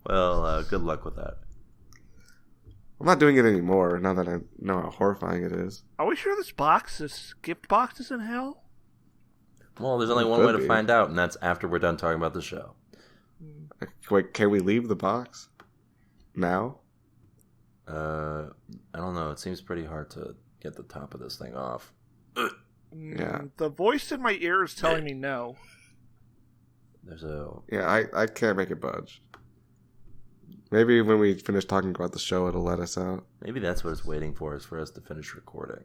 Well, good luck with that. I'm not doing it anymore now that I know how horrifying it is. Are we sure this gift box is in hell? Well, there's only one Could way to be. find out, and that's after we're done talking about the show. Wait, can we leave the box now? I don't know. It seems pretty hard to get the top of this thing off. Yeah. The voice in my ear is telling me no. There's a Yeah, I can't make it budge. Maybe when we finish talking about the show, it'll let us out. maybe that's what it's waiting for, is for us to finish recording.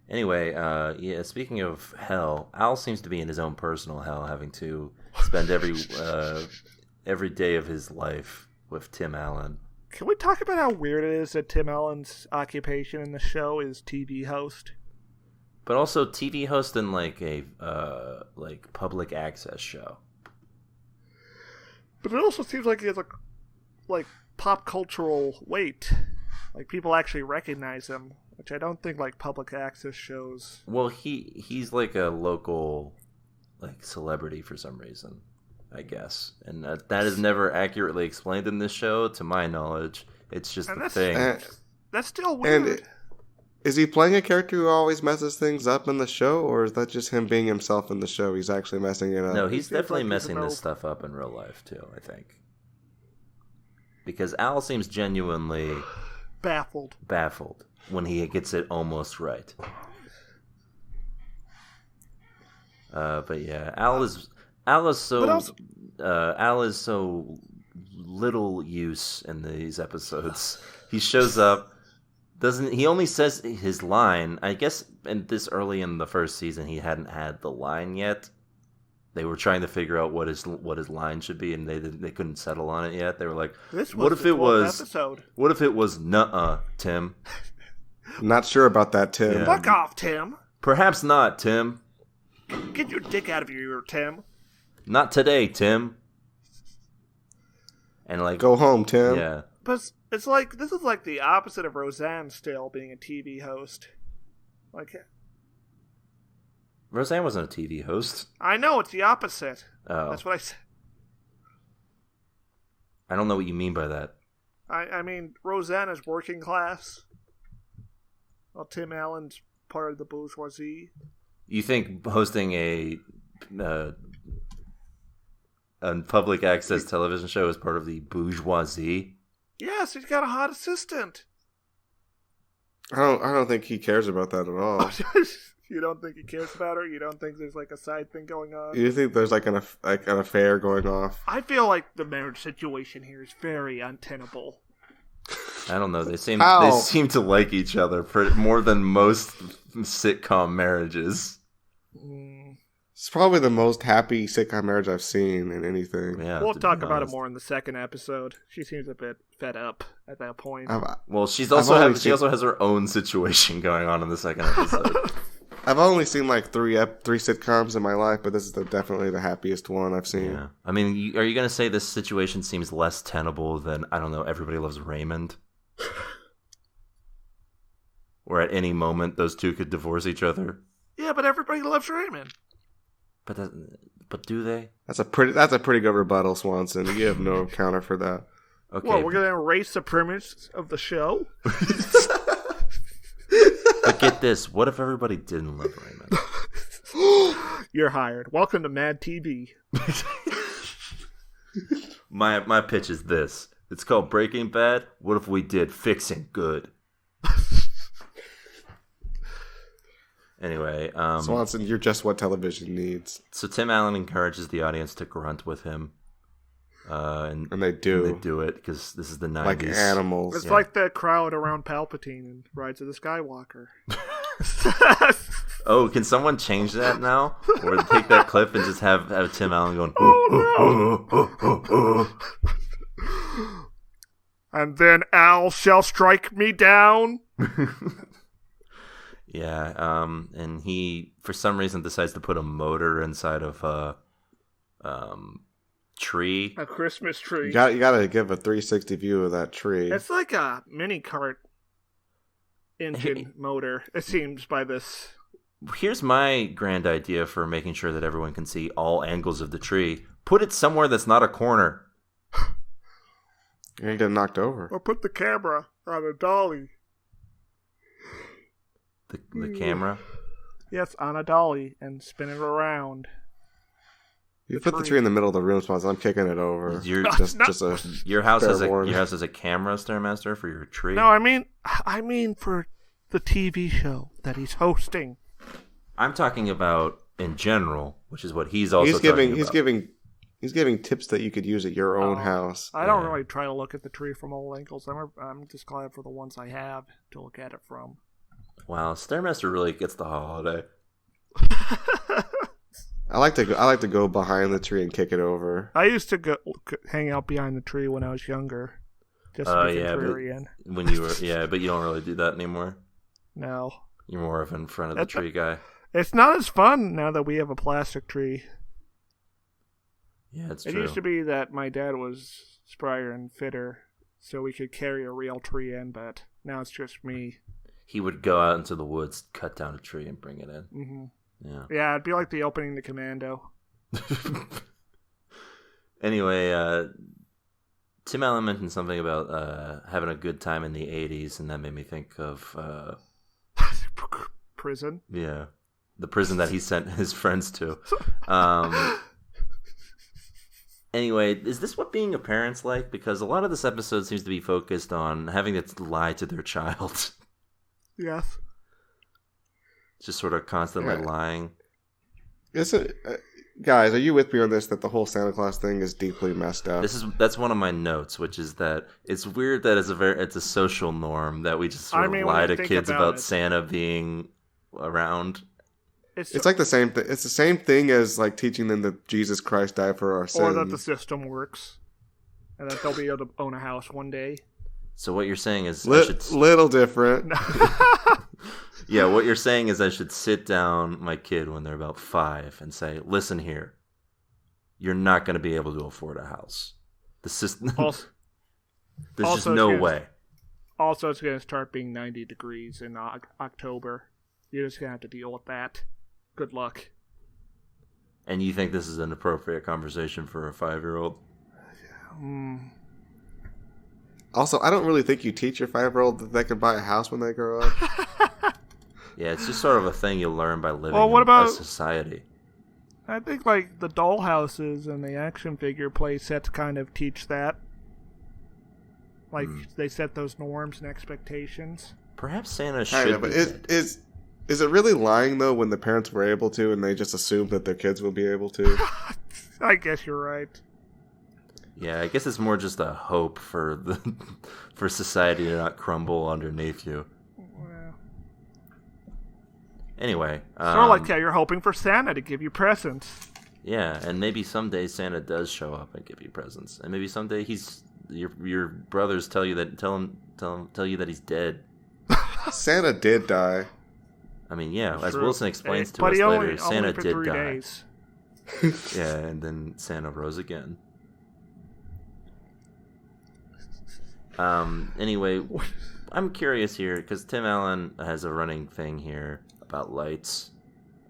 Anyway, yeah. Speaking of hell, Al seems to be in his own personal hell, having to spend every day of his life with Tim Allen. Can we talk about how weird it is that Tim Allen's occupation in the show is TV host? But also TV host in like a like public access show. But it also seems like he has a like pop cultural weight. Like people actually recognize him, which I don't think like public access shows. Well, he's like a local like celebrity for some reason, I guess, and that is never accurately explained in this show, to my knowledge. It's just And the that's- thing. That's still weird. And is he playing a character who always messes things up in the show, or is that just him being himself in the show? He's actually messing it up. No, he's seems definitely like he's messing an this old- stuff up in real life too, I think. Because Al seems genuinely Baffled. baffled when he gets it almost right. But yeah, Al is so But also- Al is so little use in these episodes. He shows up, he only says his line. I guess in this early in the first season he hadn't had the line yet. They were trying to figure out what his line should be, and they couldn't settle on it yet. They were like, This was "What if the it 12th was? episode? What if it was nuh-uh, Tim? Not sure about that, Tim. Yeah. Fuck off, Tim. Perhaps not, Tim. Get your dick out of your ear, Tim. Not today, Tim." And like, Go home, Tim. yeah, But it's like this is like the opposite of Roseanne still being a TV host. Like Roseanne wasn't a TV host. I know it's the opposite. Oh, That's what I said. I don't know what you mean by that. I mean Roseanne is working class. Well, Tim Allen's part of the bourgeoisie. You think hosting a public access television show is part of the bourgeoisie? Yes, he's got a hot assistant. I don't think he cares about that at all. You don't think he cares about her? You don't think there's like a side thing going on? You think there's like an affair going off? I feel like the marriage situation here is very untenable. I don't know. They seem Ow. to like each other more than most sitcom marriages. It's probably the most happy sitcom marriage I've seen in anything. Yeah, We'll to talk be about it honest. more in the second episode. She seems a bit fed up at that point. Well, she only also has her own situation going on in the second episode. I've only seen like three sitcoms in my life, but this is definitely the happiest one I've seen. Yeah. I mean, are you going to say this situation seems less tenable than, I don't know, Everybody Loves Raymond? Where at any moment those two could divorce each other? Yeah, but everybody loves Raymond. But do they? That's a pretty good rebuttal, Swanson. You have no counter for that. Okay. Well, we're going to erase the premise of the show? But get this, what if everybody didn't love Raymond? You're hired. Welcome to Mad TV. My pitch is this. It's called Breaking Bad. What if we did Fixing Good? Anyway, Swanson, you're just what television needs. So Tim Allen encourages the audience to grunt with him. And they do. And they do it because this is the 90s. Like animals. It's like the crowd around Palpatine in Rise of the Skywalker. Oh, can someone change that now? Or take that clip and just have Tim Allen going, oh, no. And then Al shall strike me down. Yeah, and he, for some reason, decides to put a motor inside of a tree. A Christmas tree. You gotta give a 360 view of that tree. It's like a mini cart engine motor, it seems, by this. Here's my grand idea for making sure that everyone can see all angles of the tree. Put it somewhere that's not a corner. You're gonna get knocked over. Or put the camera on a dolly. The camera? Yes, on a dolly and spin it around. You put the tree in the middle of the room, Swanson. I'm kicking it over. Your just your house has a camera, Stairmaster, for your tree? No, I mean for the TV show that he's hosting. I'm talking about in general, which is what he's also talking about. He's giving tips that you could use at your own house. I don't really try to look at the tree from all angles. I'm just glad for the ones I have to look at it from. Wow, Stairmaster really gets the holiday. I like to go behind the tree and kick it over. I used to go hang out behind the tree when I was younger, just to be contrarian. When you were but you don't really do that anymore. No, you're more of in front of the tree guy. It's not as fun now that we have a plastic tree. Yeah, it's true. It used to be that my dad was sprier and fitter, so we could carry a real tree in, but now it's just me. He would go out into the woods, cut down a tree, and bring it in. Mm-hmm. Yeah, it'd be like the opening to Commando. Anyway, Tim Allen mentioned something about having a good time in the 80s, and that made me think of... prison? Yeah, the prison that he sent his friends to. Anyway, is this what being a parent's like? Because a lot of this episode seems to be focused on having to lie to their child. Yes. Just sort of constantly lying. Guys, are you with me on this, that the whole Santa Claus thing is deeply messed up? That's one of my notes, which is that it's weird that it's a social norm that we just sort of lie to kids about Santa being around. It's like the same thing. It's the same thing as like teaching them that Jesus Christ died for our sins. Or that the system works. And that they'll be able to own a house one day. So what you're saying is... little different. Yeah, what you're saying is I should sit down my kid when they're about 5 and say, listen here, you're not going to be able to afford a house. The system... There's just no way. Also, it's going to start being 90 degrees in October. You're just going to have to deal with that. Good luck. And you think this is an appropriate conversation for a 5-year-old? Also, I don't really think you teach your 5-year-old that they can buy a house when they grow up. Yeah, it's just sort of a thing you learn by living in a society. I think like the dollhouses and the action figure play sets kind of teach that. Like they set those norms and expectations. Perhaps Santa should. But is it really lying though when the parents were able to and they just assume that their kids will be able to? I guess you're right. Yeah, I guess it's more just a hope for society to not crumble underneath you. Well, anyway, sort of like how you're hoping for Santa to give you presents. Yeah, and maybe someday Santa does show up and give you presents, and maybe someday your brothers tell you that he's dead. Santa did die. I mean, yeah, as True. Wilson explains to But us he later, only Santa for did 3 die. days. Yeah, and then Santa rose again. Anyway, I'm curious here because Tim Allen has a running thing here about lights.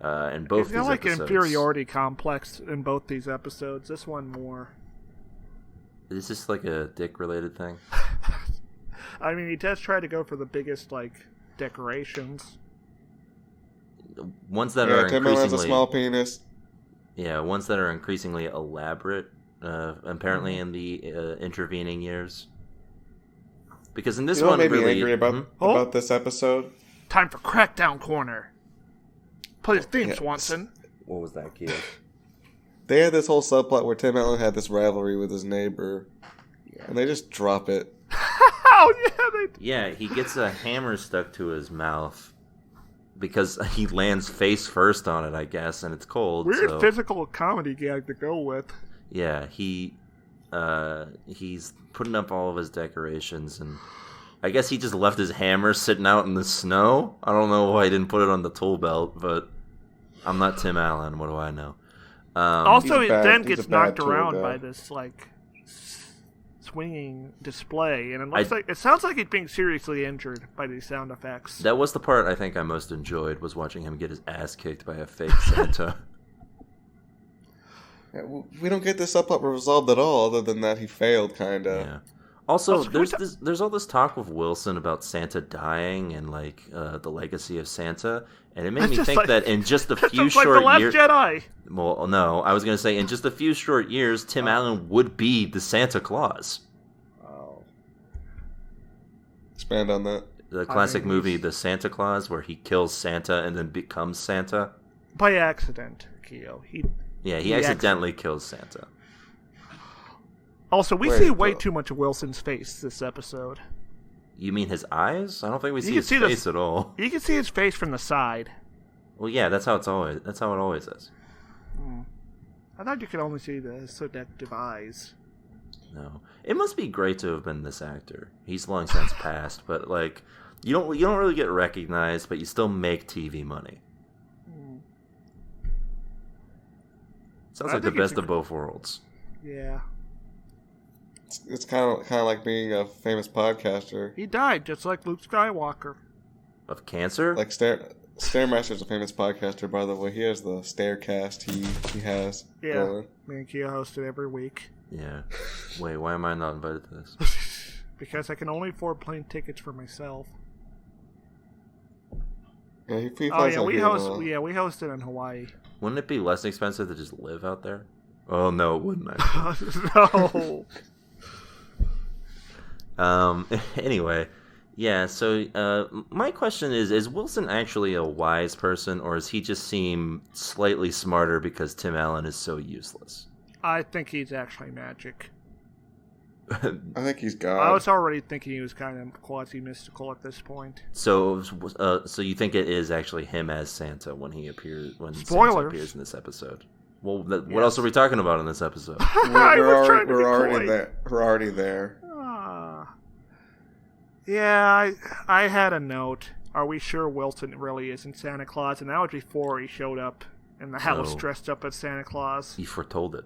In both He's these got like an episodes. inferiority complex in both these episodes. This one more. Is this like a dick-related thing? I mean, he does try to go for the biggest like decorations. Ones that Yeah, are Tim Allen has a increasingly, small penis. yeah, ones that are increasingly elaborate. Apparently, in the intervening years, because in this You know what one made me really angry about this episode? Time for Crackdown Corner. Play the theme, Yeah. Swanson. What was that, Kia? They had this whole subplot where Tim Allen had this rivalry with his neighbor, and they just drop it. Oh yeah, Yeah, he gets a hammer stuck to his mouth because he lands face first on it, I guess, and it's cold. weird so, physical comedy gag to go with. yeah, he's putting up all of his decorations, and I guess he just left his hammer sitting out in the snow. I don't know why he didn't put it on the tool belt, but I'm not Tim Allen. What do I know? Also, He's he a bad- then he's a gets bad knocked tool around guy. by this like swinging display, and it sounds like he's being seriously injured by these sound effects. That was the part I think I most enjoyed, was watching him get his ass kicked by a fake Santa. Yeah, we don't get this subplot resolved at all, other than that he failed, kind of. Yeah. Also, Also, can we there's all this talk with Wilson about Santa dying and like the legacy of Santa, and it made That's me just think like- that in just a That few sounds like the short Last years. Jedi. Well, no, I was gonna say in just a few short years, Tim Allen would be the Santa Claus. Oh. Expand on that. The classic mean, movie, he's- The Santa Claus, where he kills Santa and then becomes Santa. By accident, Keo. Yeah, he He accidentally kills Santa. Also, we Wait, see way but- too much of Wilson's face this episode. You mean his eyes? I don't think we see can his see the- face at all. You can see his face from the side. Well, yeah, that's how it always is. I thought you could only see the seductive eyes. No, it must be great to have been this actor. He's long since passed, but like, you don't really get recognized, but you still make TV money. Sounds I like the think it's best of both worlds. Yeah. It's kind of like being a famous podcaster. He died just like Luke Skywalker. Of cancer? Like Stairmaster's a famous podcaster, by the way. He has the Staircast he has Yeah. going. Me and Keo host it every week. Yeah. Wait, why am I not invited to this? Because I can only afford plane tickets for myself. Yeah, he Oh flies yeah, out we here host. a lot. Yeah, we host it in Hawaii. Wouldn't it be less expensive to just live out there? Oh no, it wouldn't I? No. Anyway, yeah, so my question is Wilson actually a wise person, or does he just seem slightly smarter because Tim Allen is so useless? I think he's actually magic. I think he's I God. was already thinking he was kind of quasi-mystical at this point. So you think it is actually him as Santa when he appears, when Santa Spoilers. appears in this episode? Well, what Yes. else are we talking about in this episode? I was trying to be we're already polite. there. We're already there. Yeah, I had a note. Are we sure Wilson really isn't Santa Claus? And that was before he showed up in the house So- dressed up as Santa Claus. He foretold it.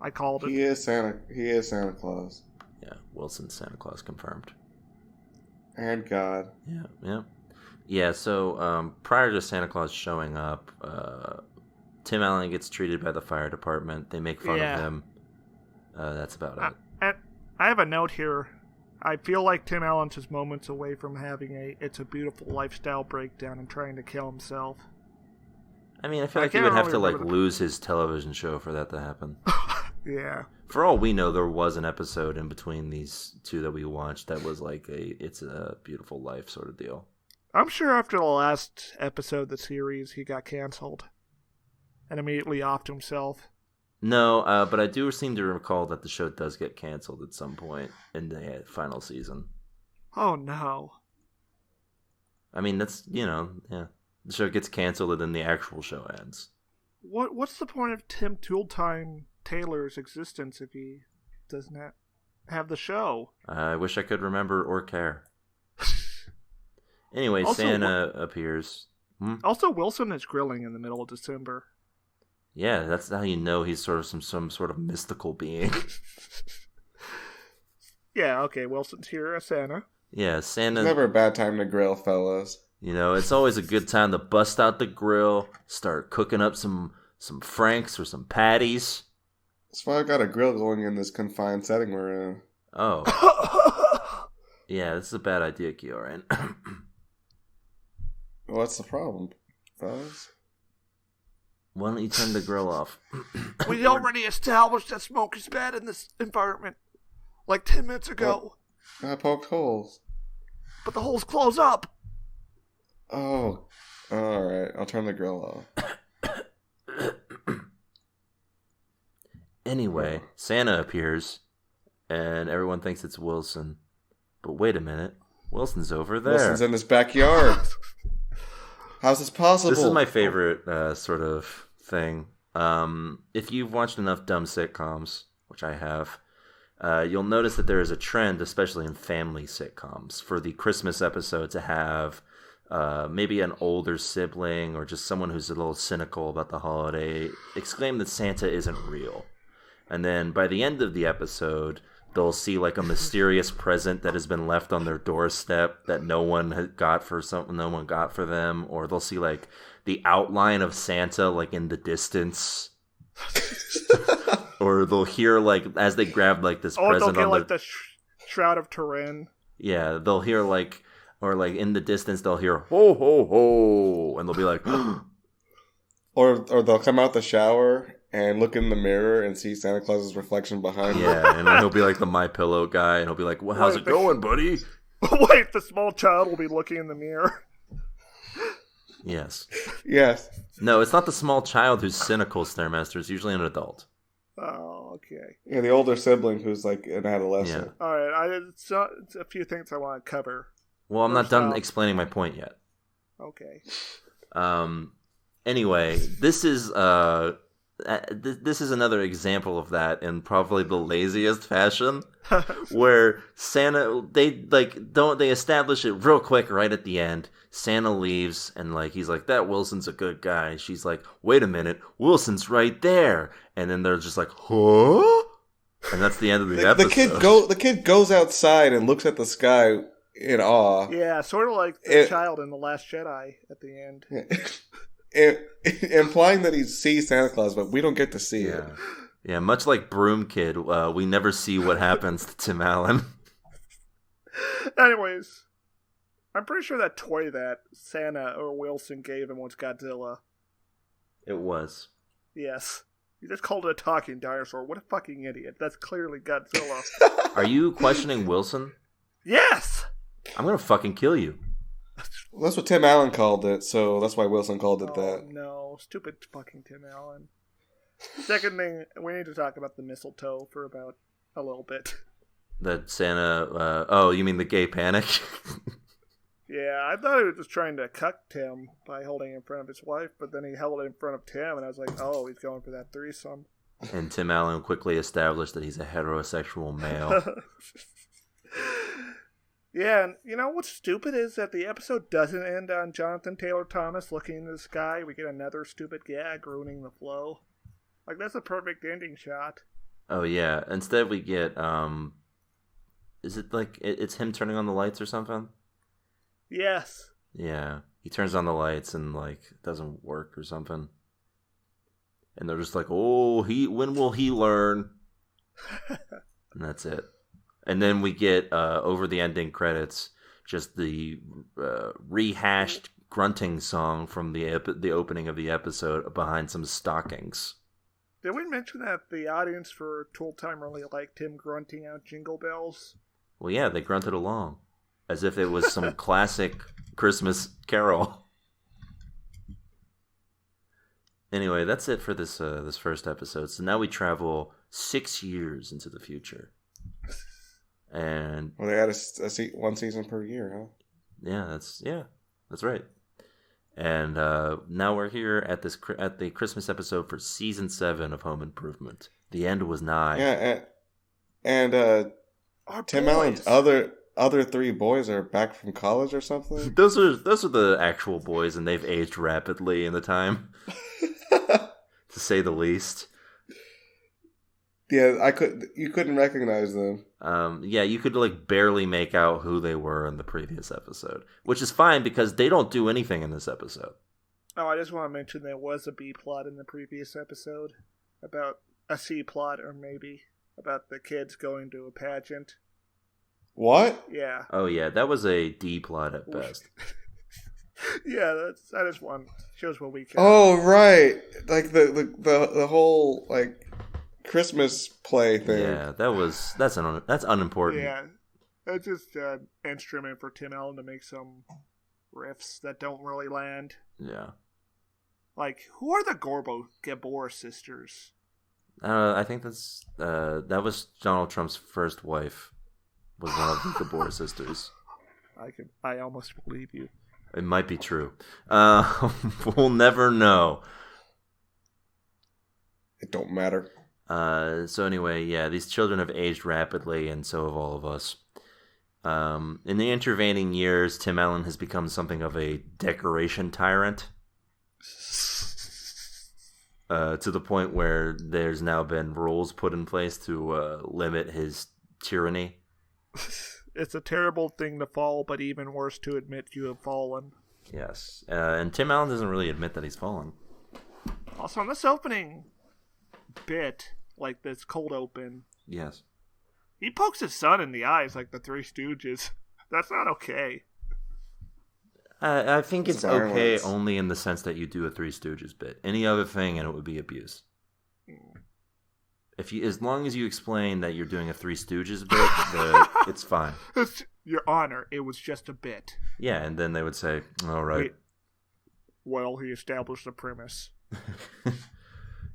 I called it. He is Santa Claus Yeah, Wilson's Santa Claus confirmed. and God. Yeah. So prior to Santa Claus showing up, Tim Allen gets treated by the fire department. They make fun Yeah. of him. That's about it. And I have a note here. I feel like Tim Allen's just moments away from having a "It's a Beautiful Lifestyle" breakdown and trying to kill himself. I mean, I feel I like he can't would have really to like remember the- lose his television show for that to happen. Yeah. For all we know, there was an episode in between these two that we watched that was like "It's a Beautiful Life" sort of deal. I'm sure after the last episode of the series, he got canceled and immediately offed himself. No, but I do seem to recall that the show does get canceled at some point in the final season. Oh no. I mean, that's, the show gets canceled and then the actual show ends. What's the point of Tim Tooltime Taylor's existence if he does not have the show? I wish I could remember or care. Anyway, Also, Santa appears. Also, Wilson is grilling in the middle of December. Yeah, that's how you know he's sort of some sort of mystical being. Yeah, okay, Wilson's here as Santa. Yeah, Santa. It's never a bad time to grill, fellas. You know, it's always a good time to bust out the grill, start cooking up some franks or some patties. That's why I've got a grill going in this confined setting we're in. Oh. Yeah, this is a bad idea, Kyoran. What's the problem, fellas? Why don't you turn the grill off? We already established that smoke is bad in this environment. Like 10 minutes ago. I poked holes. But the holes close up. Oh, alright. I'll turn the grill off. Anyway, Santa appears, and everyone thinks it's Wilson. But wait a minute. Wilson's over there. Wilson's in his backyard. How's this possible? This is my favorite sort of thing. If you've watched enough dumb sitcoms, which I have, you'll notice that there is a trend, especially in family sitcoms, for the Christmas episode to have maybe an older sibling or just someone who's a little cynical about the holiday exclaim that Santa isn't real. And then by the end of the episode, they'll see like a mysterious present that has been left on their doorstep that no one got for them, or they'll see like the outline of Santa like in the distance. Or they'll hear like as they grab like this present they'll get on like the Shroud of Turin. Yeah, they'll hear like, or like in the distance they'll hear ho ho ho, and they'll be like or they'll come out the shower and look in the mirror and see Santa Claus's reflection behind him. Yeah, and then he'll be like the My Pillow guy, and he'll be like, well, how's it going, buddy? Wait, the small child will be looking in the mirror. Yes. Yes. No, it's not the small child who's cynical, Stairmaster. It's usually an adult. Oh, okay. Yeah, the older sibling who's like an adolescent. Yeah. All right, it's a few things I want to cover. Well, I'm not First done off- explaining my point yet. Okay. Anyway, this is another example of that in probably the laziest fashion, where Santa they establish it real quick right at the end. Santa leaves and like he's like, that Wilson's a good guy. She's like, wait a minute, Wilson's right there, and then they're just like, huh? And that's the end of the episode. The kid goes outside and looks at the sky in awe. Yeah, sort of like the child in The Last Jedi at the end. Implying that he sees Santa Claus, but we don't get to see it. Yeah, much like Broom Kid, we never see what happens to Tim Allen. Anyways, I'm pretty sure that toy that Santa or Wilson gave him was Godzilla. It was. Yes. You just called it a talking dinosaur. What a fucking idiot. That's clearly Godzilla. Are you questioning Wilson? Yes! I'm gonna fucking kill you. Well, that's what Tim Allen called it, so that's why Wilson called it that. Oh, no. Stupid fucking Tim Allen. Second thing, we need to talk about the mistletoe for about a little bit. That Santa, oh, you mean the gay panic? Yeah, I thought he was just trying to cuck Tim by holding it in front of his wife, but then he held it in front of Tim, and I was like, oh, he's going for that threesome. And Tim Allen quickly established that he's a heterosexual male. Yeah, and you know what's stupid is that the episode doesn't end on Jonathan Taylor Thomas looking into the sky. We get another stupid gag ruining the flow. Like, that's a perfect ending shot. Oh, yeah. Instead we get, is it like, it's him turning on the lights or something? Yes. Yeah. He turns on the lights and, like, it doesn't work or something. And they're just like, oh, when will he learn? And that's it. And then we get, over the ending credits, just the rehashed grunting song from the opening of the episode behind some stockings. Did we mention that the audience for Tool Time really liked him grunting out Jingle Bells? Well, yeah, they grunted along. As if it was some classic Christmas carol. Anyway, that's it for this first episode. So now we travel 6 years into the future. And well, they had one season per year, huh? Yeah, that's right. And now we're here at the Christmas episode for season 7 of Home Improvement. The end was nigh. Yeah, and Tim Allen's other other 3 boys are back from college or something? Those are the actual boys, and they've aged rapidly in the time, to say the least. Yeah, you couldn't recognize them. Yeah, you could like barely make out who they were in the previous episode, which is fine because they don't do anything in this episode. Oh, I just want to mention there was a B plot in the previous episode about a C plot, or maybe about the kids going to a pageant. What? Yeah. Oh yeah, that was a D plot at best. Yeah, that is one. Shows what we can. Oh right, like the whole like Christmas play thing. Yeah, that's unimportant. Yeah, that's just an instrument for Tim Allen to make some riffs that don't really land. Yeah. Like, who are the Gabor sisters? I think that was Donald Trump's first wife. Was one of the Gabor sisters. I almost believe you. It might be true. We'll never know. It don't matter. So anyway, yeah, these children have aged rapidly, and so have all of us. In the intervening years, Tim Allen has become something of a decoration tyrant. To the point where there's now been rules put in place to limit his tyranny. It's a terrible thing to fall, but even worse to admit you have fallen. Yes, and Tim Allen doesn't really admit that he's fallen. Also, on this opening bit, like this cold open, Yes. he pokes his son in the eyes like the Three Stooges. That's not okay. I think it's Violence. okay only in the sense that you do a Three Stooges bit. Any other thing, and it would be abuse. As long as you explain that you're doing a Three Stooges bit, it's fine. Your Honor, it was just a bit. Yeah, and then they would say, "All right." Well, he established the premise.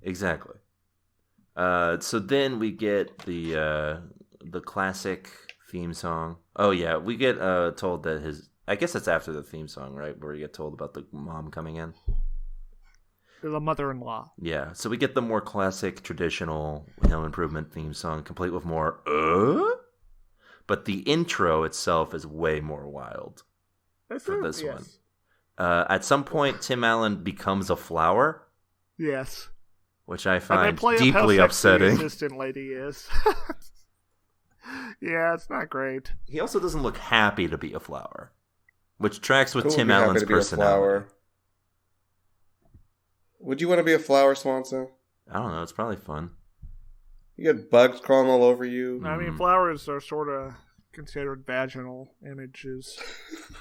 Exactly. So then we get the classic theme song. Oh yeah, we get told that I guess that's after the theme song, right? Where we get told about the mom coming in. The mother-in-law. Yeah, so we get the more classic, traditional Home Improvement theme song, complete with more but the intro itself is way more wild for this one. At some point, Tim Allen becomes a flower. Yes. Which I And find they play up deeply how sexy upsetting. the assistant lady is. Yeah, it's not great. He also doesn't look happy to be a flower, which tracks with Who would Tim be happy Allen's to be a personality. flower? Would you want to be a flower, Swanson? I don't know. It's probably fun. You get bugs crawling all over you. I mean, flowers are sort of considered vaginal images.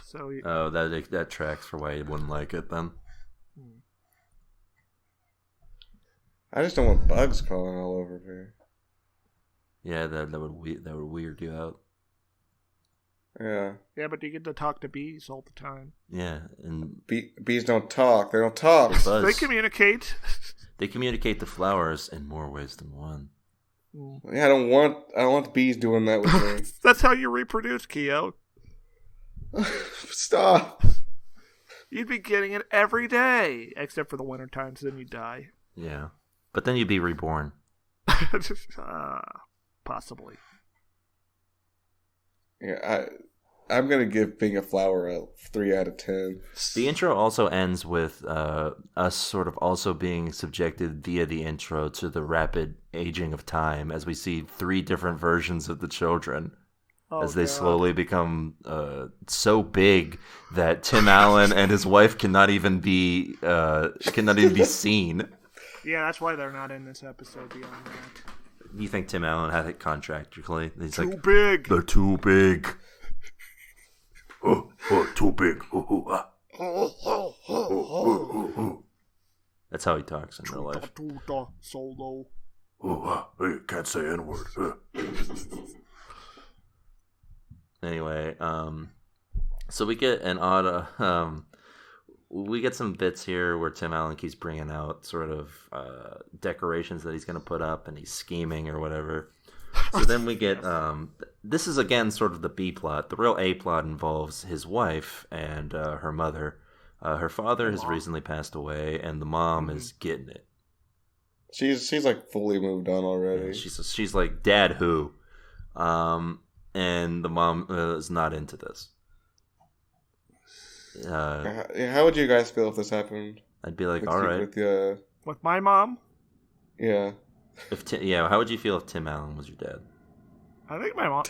So Oh, that tracks for why you wouldn't like it then. I just don't want bugs crawling all over me. Yeah, that would weird you out. Yeah. Yeah, but you get to talk to bees all the time. Yeah, and Bees don't talk. They don't talk. they buzz. They communicate. They communicate to flowers in more ways than one. Yeah, I don't want bees doing that with me. That's how you reproduce, Keo. Stop. You'd be getting it every day, except for the winter times, then you die. Yeah, but then you'd be reborn. Possibly. Yeah, I'm gonna give being a flower a 3 out of 10. The intro also ends with us sort of also being subjected via the intro to the rapid aging of time as we see 3 different versions of the children as they slowly become so big that Tim Allen and his wife cannot even be seen. Yeah, that's why they're not in this episode beyond that. You think Tim Allen had it contractually? He's Too like, big. they're too big. Too big. That's how he talks in real life. Solo. Hey, can't say N-word. Anyway, so we get an odd, we get some bits here where Tim Allen keeps bringing out sort of decorations that he's going to put up, and he's scheming or whatever. So then we get, this is again sort of the B plot. The real A plot involves his wife and her mother. Her father has recently passed away, and the mom is getting it. She's like fully moved on already. She's like, Dad, who? and the mom is not into this. How would you guys feel if this happened? I'd be like, with all you- right. With my mom, Yeah. How would you feel if Tim Allen was your dad? I think my mom.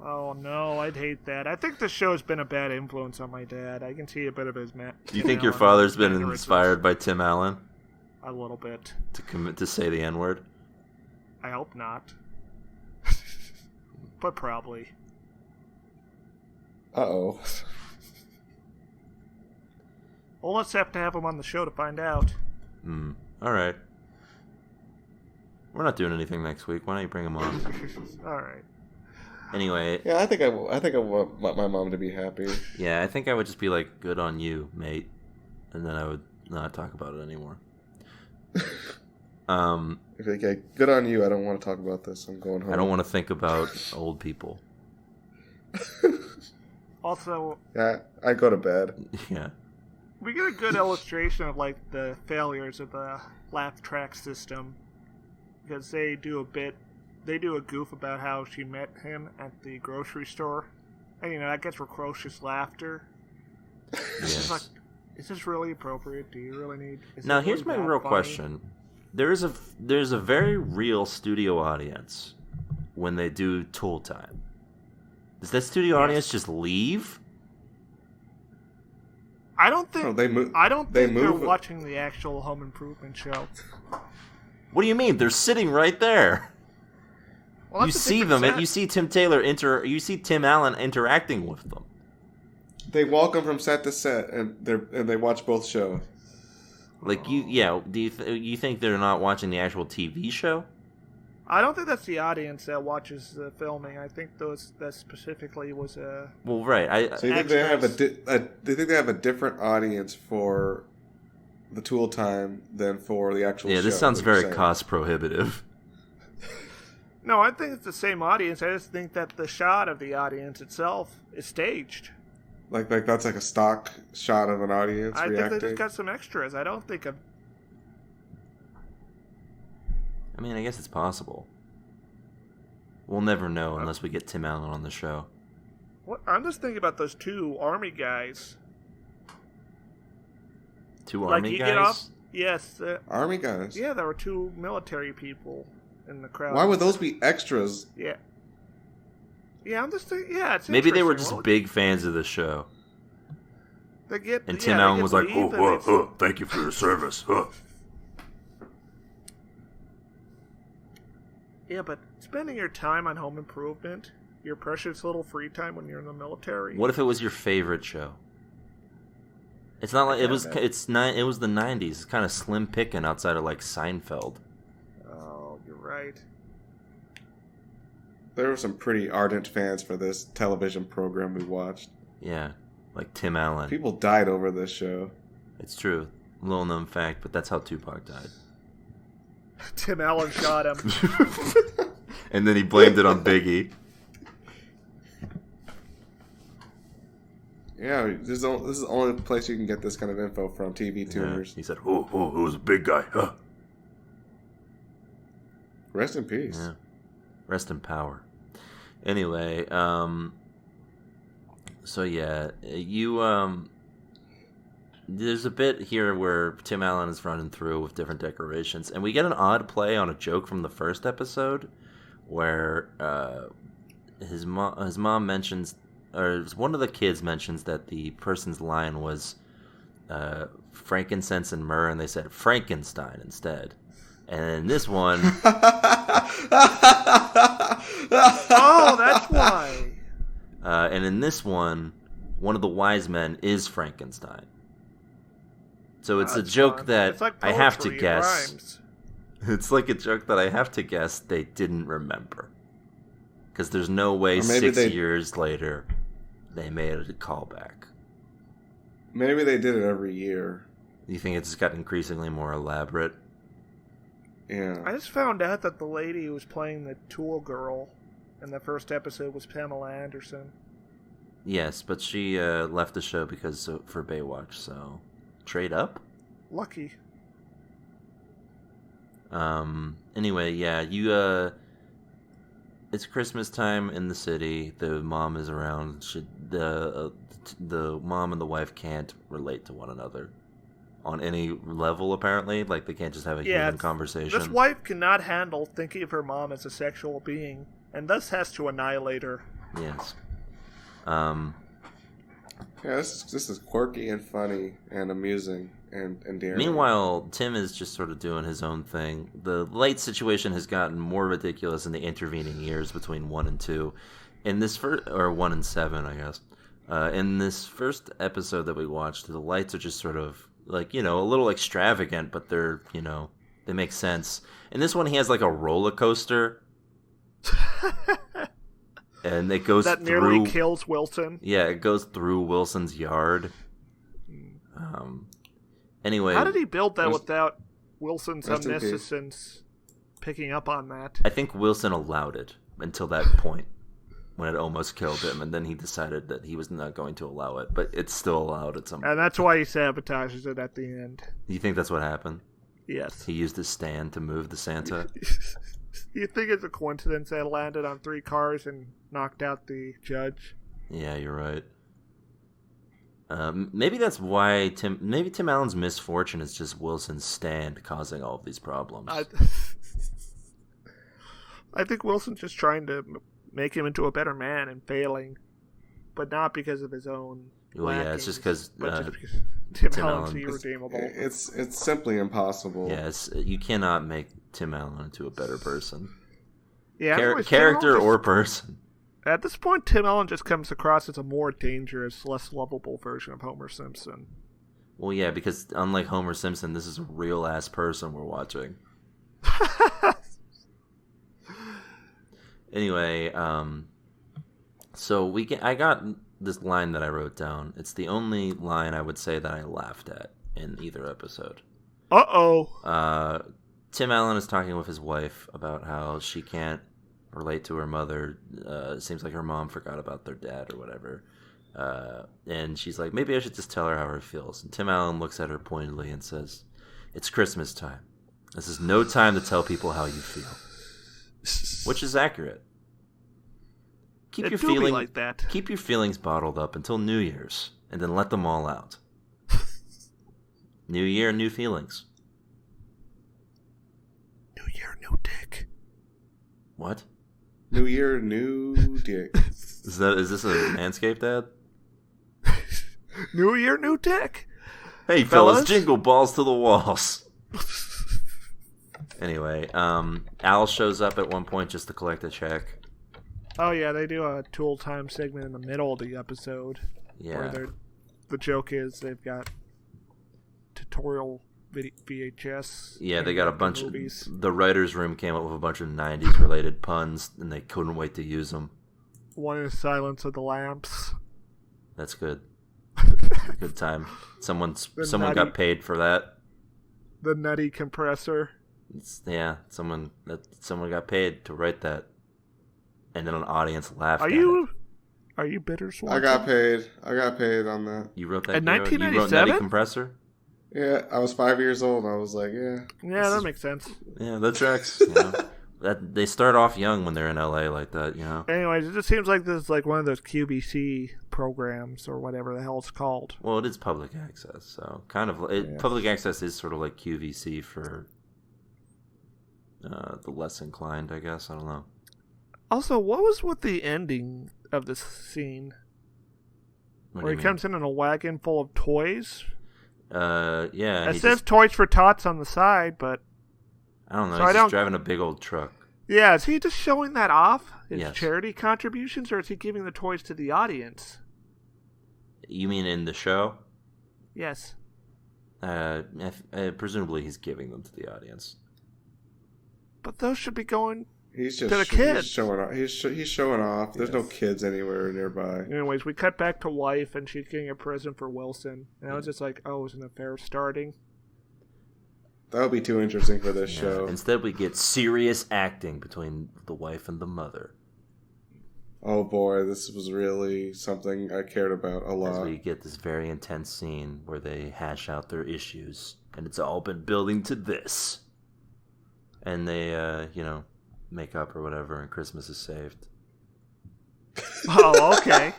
Oh no, I'd hate that. I think the show's been a bad influence on my dad. I can see a bit of his. Do you think your father's been inspired by Tim Allen A little bit. to say the N-word? I hope not. But probably. Uh-oh. Well, let's have to have him on the show to find out. All right. We're not doing anything next week. Why don't you bring him on? All right. Anyway, Yeah, I think I want my mom to be happy. yeah, I think I would just be like, good on you, mate. And then I would not talk about it anymore. If they get good on you, I don't want to talk about this. I'm going home. I don't want to think about old people. Also, Yeah, I go to bed. Yeah. we get a good illustration of like the failures of the laugh track system, because they do a goof about how she met him at the grocery store, and that gets precocious laughter. It's just like, is this really appropriate? Do you really need? Now, here's my real question. There's a very real studio audience when they do Tool Time. Does that studio audience just leave? I don't think. No, they move. I don't they think they're move- watching the actual Home Improvement show. What do you mean? They're sitting right there. Well, You that's a see different them. set. You see Tim Taylor you see Tim Allen interacting with them. They walk them from set to set, and they watch both shows. Like Do you think they're not watching the actual TV show? I don't think that's the audience that watches the filming. I think that specifically was a. Well, right. So you think they have Extras. they think they have a different audience for the Tool Time than for the actual show? Yeah, this sounds what you're very saying. cost prohibitive. No, I think it's the same audience. I just think that the shot of the audience itself is staged. Like that's like a stock shot of an audience I reacting. think they just got some extras. I don't think I mean, I guess it's possible. We'll never know unless we get Tim Allen on the show. What? I'm just thinking about those two army guys. Two Like, army you guys? get off. Yes. Army guys. Yeah, there were two military people in the crowd. Why would those be extras? Yeah. Yeah, I'm just thinking. Yeah, it's Maybe they were interesting. just big fans of the show. They get, And yeah, Tim they Allen get was like, leave Oh, and it's- thank you for your service. Yeah, but spending your time on Home Improvement, your precious little free time when you're in the military. What if it was your favorite show? It's not like it was. Yeah, It was the '90s. It's kind of slim picking outside of like Seinfeld. Oh, you're right. There were some pretty ardent fans for this television program we watched. Yeah, like Tim Allen. People died over this show. It's true. Little known fact, but that's how Tupac died. Tim Allen shot him. And then he blamed it on Biggie. Yeah, this is the only place you can get this kind of info from, TV Yeah. tuners. He said, Oh, it was a big guy. Rest in peace. Yeah. Rest in power. Anyway, so yeah, there's a bit here where Tim Allen is running through with different decorations, and we get an odd play on a joke from the first episode, where his mom mentions, or one of the kids mentions that the person's line was frankincense and myrrh, and they said Frankenstein instead. And in this one, Oh, that's why. and in this one of the wise men is Frankenstein. So it's a That's joke fun. that It's like I have to poetry, it guess. rhymes. It's like a joke that I have to guess they didn't remember. Because there's no way Or maybe 6 they- years later they made it a callback. Maybe they did it every year. You think it's got increasingly more elaborate? Yeah. I just found out that the lady who was playing the Tool Girl in the first episode was Pamela Anderson. Yes, but she left the show because for Baywatch, so trade up? Lucky. Anyway, yeah, It's Christmas time in the city. The mom is around. The mom and the wife can't relate to one another on any level, apparently. Like, they can't just have a human conversation. This wife cannot handle thinking of her mom as a sexual being, and thus has to annihilate her. Yes. Yeah, this is quirky and funny and amusing and endearing. Meanwhile, Tim is just sort of doing his own thing. The light situation has gotten more ridiculous in the intervening years between 1 and 2. In this or 1 and 7, I guess. In this first episode that we watched, the lights are just sort of like, a little extravagant, but they're, they make sense. In this one, he has like a roller coaster. And it goes that nearly kills Wilson. Yeah, it goes through Wilson's yard. Anyway, how did he build that without Wilson's omniscience picking up on that? I think Wilson allowed it until that point when it almost killed him, and then he decided that he was not going to allow it, but it's still allowed at some point. And that's why he sabotages it at the end. You think that's what happened? Yes. He used his stand to move the Santa? You think it's a coincidence that it landed on 3 cars and knocked out the judge? Yeah, you're right. Maybe that's why Maybe Tim Allen's misfortune is just Wilson's stand causing all of these problems. I think Wilson's just trying to make him into a better man and failing, but not because of his own. Well, yeah, it's just because Tim Allen's irredeemable. It's simply impossible. Yes, you cannot make Tim Allen into a better person. Yeah, character or person. At this point, Tim Allen just comes across as a more dangerous, less lovable version of Homer Simpson. Well, yeah, because unlike Homer Simpson, this is a real-ass person we're watching. Anyway, so I got this line that I wrote down. It's the only line I would say that I laughed at in either episode. Uh-oh. Tim Allen is talking with his wife about how she can't relate to her mother. It seems like her mom forgot about their dad or whatever. And she's like, maybe I should just tell her how she feels. And Tim Allen looks at her pointedly and says, it's Christmas time. This is no time to tell people how you feel. Which is accurate. Keep your feelings bottled up until New Year's, and then let them all out. New year, new feelings. New year, new dick. What? New year, new dick. Is this a Manscaped ad? New year, new dick. Hey, fellas, jingle balls to the walls. Anyway, Al shows up at one point just to collect a check. Oh yeah, they do a tool time segment in the middle of the episode. Yeah. Where the joke is they've got tutorial VHS. Yeah, they got a bunch of movies. The writer's room came up with a bunch of 90s related puns, and they couldn't wait to use them. One is Silence of the Lambs. That's good. Good time. Someone got paid for that. The nutty compressor. Someone got paid to write that, and then an audience laughed. Are you bitter, Swanson? I got paid on that. You wrote that in 1997? You wrote Nutty Compressor? Yeah, I was 5 years old. I was like, yeah. Yeah, that makes sense. Yeah, that tracks. That they start off young when they're in LA like that, Anyways, it just seems like this is like one of those QVC programs or whatever the hell it's called. Well, it is public access, so kind of public access is sort of like QVC for the less inclined, I guess. I don't know. Also, what was with the ending of this scene? Where he comes in a wagon full of toys? Yeah. It says Toys for Tots on the side, but I don't know. He's just driving a big old truck. Yeah, is he just showing that off? His Yes. charity contributions, or is he giving the toys to the audience? You mean in the show? Yes. Presumably he's giving them to the audience. But those should be going He's to just the kids. He's showing off. He's showing off. There's no kids anywhere nearby. Anyways, we cut back to wife, and she's getting a present for Wilson. And I was just like, oh, is an affair starting? That would be too interesting for this show. Instead, we get serious acting between the wife and the mother. Oh boy, this was really something I cared about a lot. As we get this very intense scene where they hash out their issues, and it's all been building to this. And they, make up or whatever, and Christmas is saved. Oh, okay.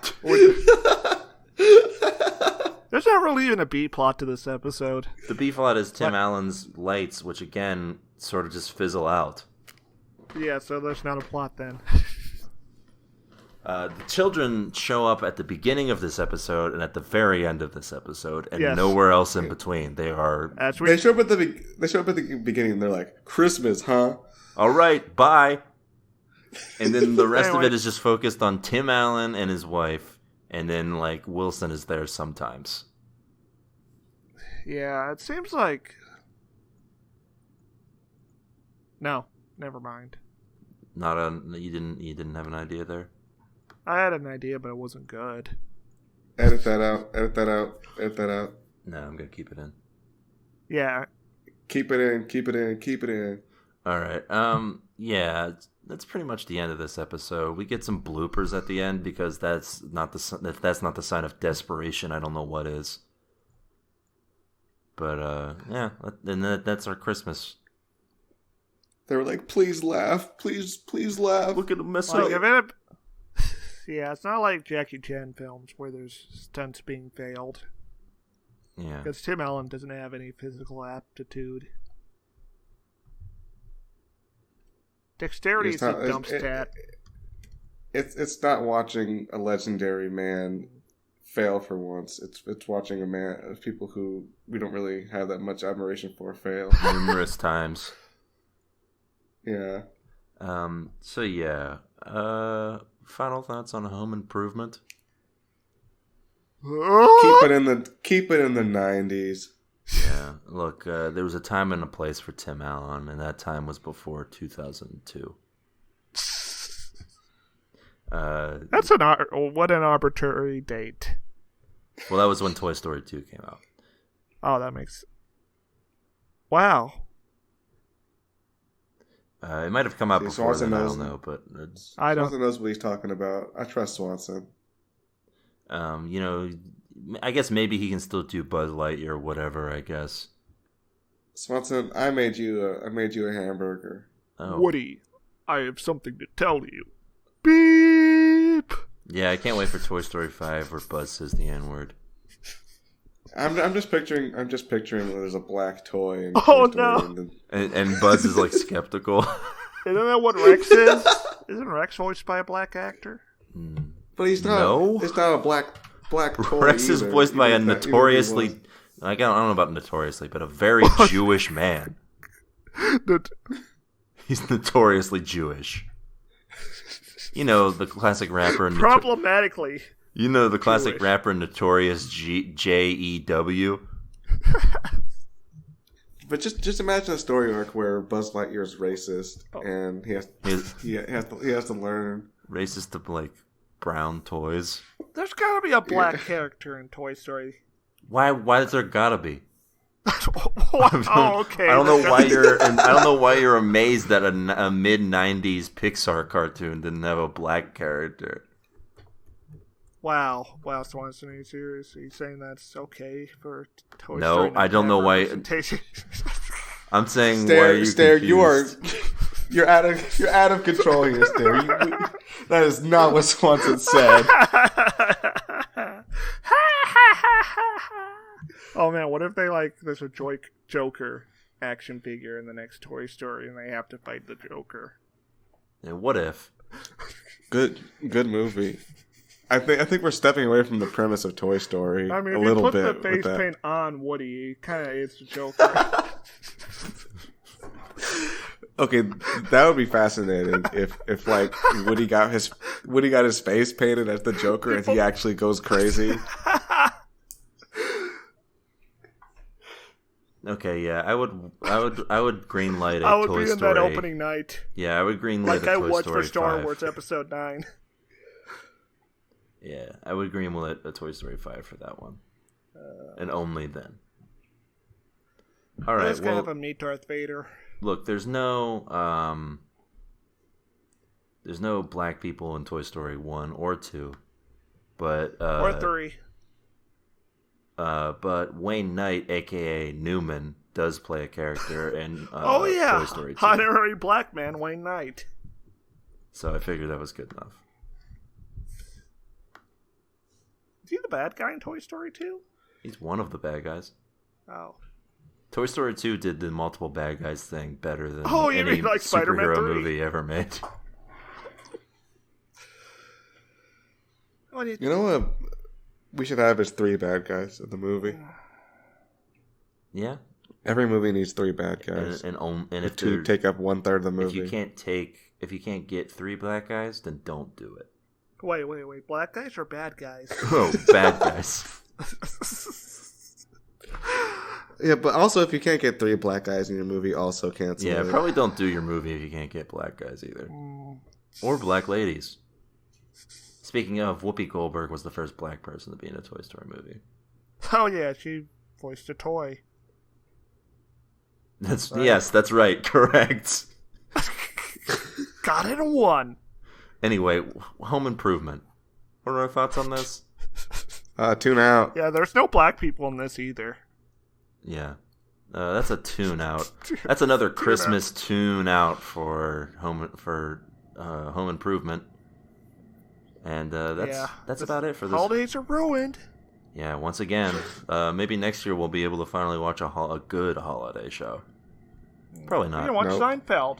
There's not really even a B plot to this episode. The B plot is Tim Allen's lights, which again sort of just fizzle out. Yeah, so there's not a plot then. The children show up at the beginning of this episode and at the very end of this episode, and Yes. nowhere else in between. They are As They we, show up at the beginning. And they're like, "Christmas, huh?" all right, bye. And then the rest of Anyway. it is just focused on Tim Allen and his wife, and then like Wilson is there sometimes. yeah, it seems like. No, never mind. You didn't have an idea there? I had an idea, but it wasn't good. Edit that out. Edit that out. Edit that out. No, I'm gonna keep it in. Yeah, Keep it in. Keep it in. Keep it in. All right. Yeah, that's pretty much the end of this episode. We get some bloopers at the end because that's not the sign of desperation. I don't know what is. But yeah, and that's our Christmas. They were like, "Please laugh. Please laugh." Look at him mess like, up. yeah, it's not like Jackie Chan films where there's stunts being failed. Yeah. Because Tim Allen doesn't have any physical aptitude. Dexterity is a dumb stat. It's not watching a legendary man fail for once. It's watching a man, people who we don't really have that much admiration for, fail. Numerous times. Yeah. So yeah. Final thoughts on Home Improvement? Keep it in the 90s. Yeah. Look, there was a time and a place for Tim Allen, and that time was before 2002. That's what an arbitrary date. Well, that was when Toy Story 2 came out. Oh, that makes. Wow. It might have come out See, before Swanson then, I knows- don't know, but it's, I don't. Swanson knows what he's talking about. I trust Swanson. you know, I guess maybe he can still do Buzz Lightyear or whatever, I guess. Swanson, I made you a hamburger. Oh. Woody, I have something to tell you. Beep. Yeah, I can't wait for Toy Story 5 where Buzz says the N-word. I'm just picturing there's a black toy in Oh, Toy Story no. And Buzz is like skeptical. Isn't that what Rex is? Isn't Rex voiced by a black actor? But he's not. No. It's not a black toy. Rex is either, voiced by a even if that- even if he notoriously, was. I don't know about notoriously, but a very Jewish man. He's notoriously Jewish. You know, the classic rapper. Problematically. You know the classic Jewish. rapper Notorious J.E.W. But just imagine a story arc where Buzz Lightyear is racist Oh. and he has to learn. Racist to like brown toys. There's gotta be a black character in Toy Story. Why is there gotta be? Oh, okay. I don't know why you're amazed that a mid '90s Pixar cartoon didn't have a black character. Wow, Swanson, are you serious? Are you saying that's okay for Toy No, Story? not I don't to know have why- representation? I'm saying why are you Stare, you are confused? you're out of control here, Stare. That is not what Swanson said. Oh man, what if there's a Joker action figure in the next Toy Story and they have to fight the Joker? Yeah, what if? Good movie. I think we're stepping away from the premise of Toy Story I mean, a if you little put bit the with face that. paint on Woody, it kind of is the Joker. Okay, that would be fascinating if like Woody got his face painted as the Joker and he actually goes crazy. Okay, yeah, I would greenlight I a would Toy be in Story. that opening night, Yeah, I would greenlight like a I Toy was Story for Star 5. Wars Episode 9. Yeah, I would greenlight a Toy Story 5 for that one, and only then. All right, Let's well, have him meet Darth Vader. look, there's no black people in Toy Story 1 or 2, but Or 3. but Wayne Knight, aka Newman, does play a character in Oh yeah, Toy Story 2. honorary black man Wayne Knight. So I figured that was good enough. Is he the bad guy in Toy Story 2? He's one of the bad guys. Oh. Toy Story 2 did the multiple bad guys thing better than Oh, you any mean like Spider-Man superhero 3? movie ever made. What do you You know what we should have is 3 bad guys in the movie. Yeah, Every movie needs 3 bad guys. and if to they're- take up 1/3 of the movie. if you can't get 3 black guys, then don't do it. Wait. Black guys or bad guys? Oh, bad guys. Yeah, but also if you can't get 3 black guys in your movie, also cancel Yeah, it. probably don't do your movie if you can't get black guys either, or black ladies. Speaking of, Whoopi Goldberg was the first black person to be in a Toy Story movie. Oh, yeah, she voiced a toy. Yes, that's right, correct. Got it a 1. Anyway, Home Improvement. What are our thoughts on this? Tune out. Yeah, there's no black people in this either. Yeah, that's a tune out. That's another Christmas tune out for Home Improvement. And that's about it for this. Holidays are ruined. Yeah, once again, maybe next year we'll be able to finally watch a good holiday show. Probably You not. can watch Nope. Seinfeld.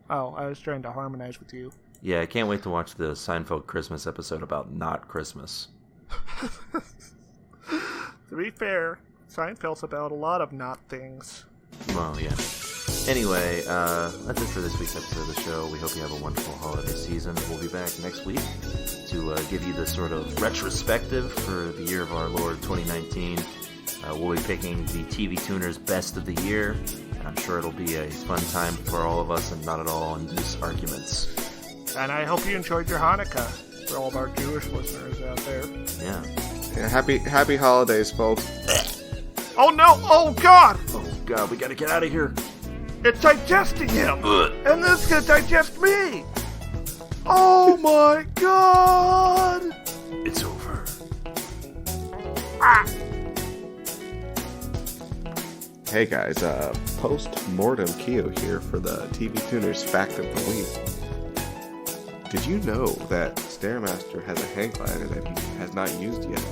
Oh, I was trying to harmonize with you. Yeah, I can't wait to watch the Seinfeld Christmas episode about not Christmas. To be fair, Seinfeld's about a lot of not things. Well, yeah. Anyway, that's it for this week's episode of the show. We hope you have a wonderful holiday season. We'll be back next week to give you the sort of retrospective for the year of our Lord 2019. We'll be picking the TV Tuners Best of the Year. And I'm sure it'll be a fun time for all of us and not at all induce arguments. And I hope you enjoyed your Hanukkah for all of our Jewish listeners out there. Yeah. Yeah, happy holidays, folks. Oh no! Oh god! Oh, God, we gotta get out of here. It's digesting him! And this is gonna digest me! Oh my god! It's over. Hey guys, post-mortem Keo here for the TV Tuners Fact of the Week. Did you know that Stairmaster has a hang glider that he has not used yet?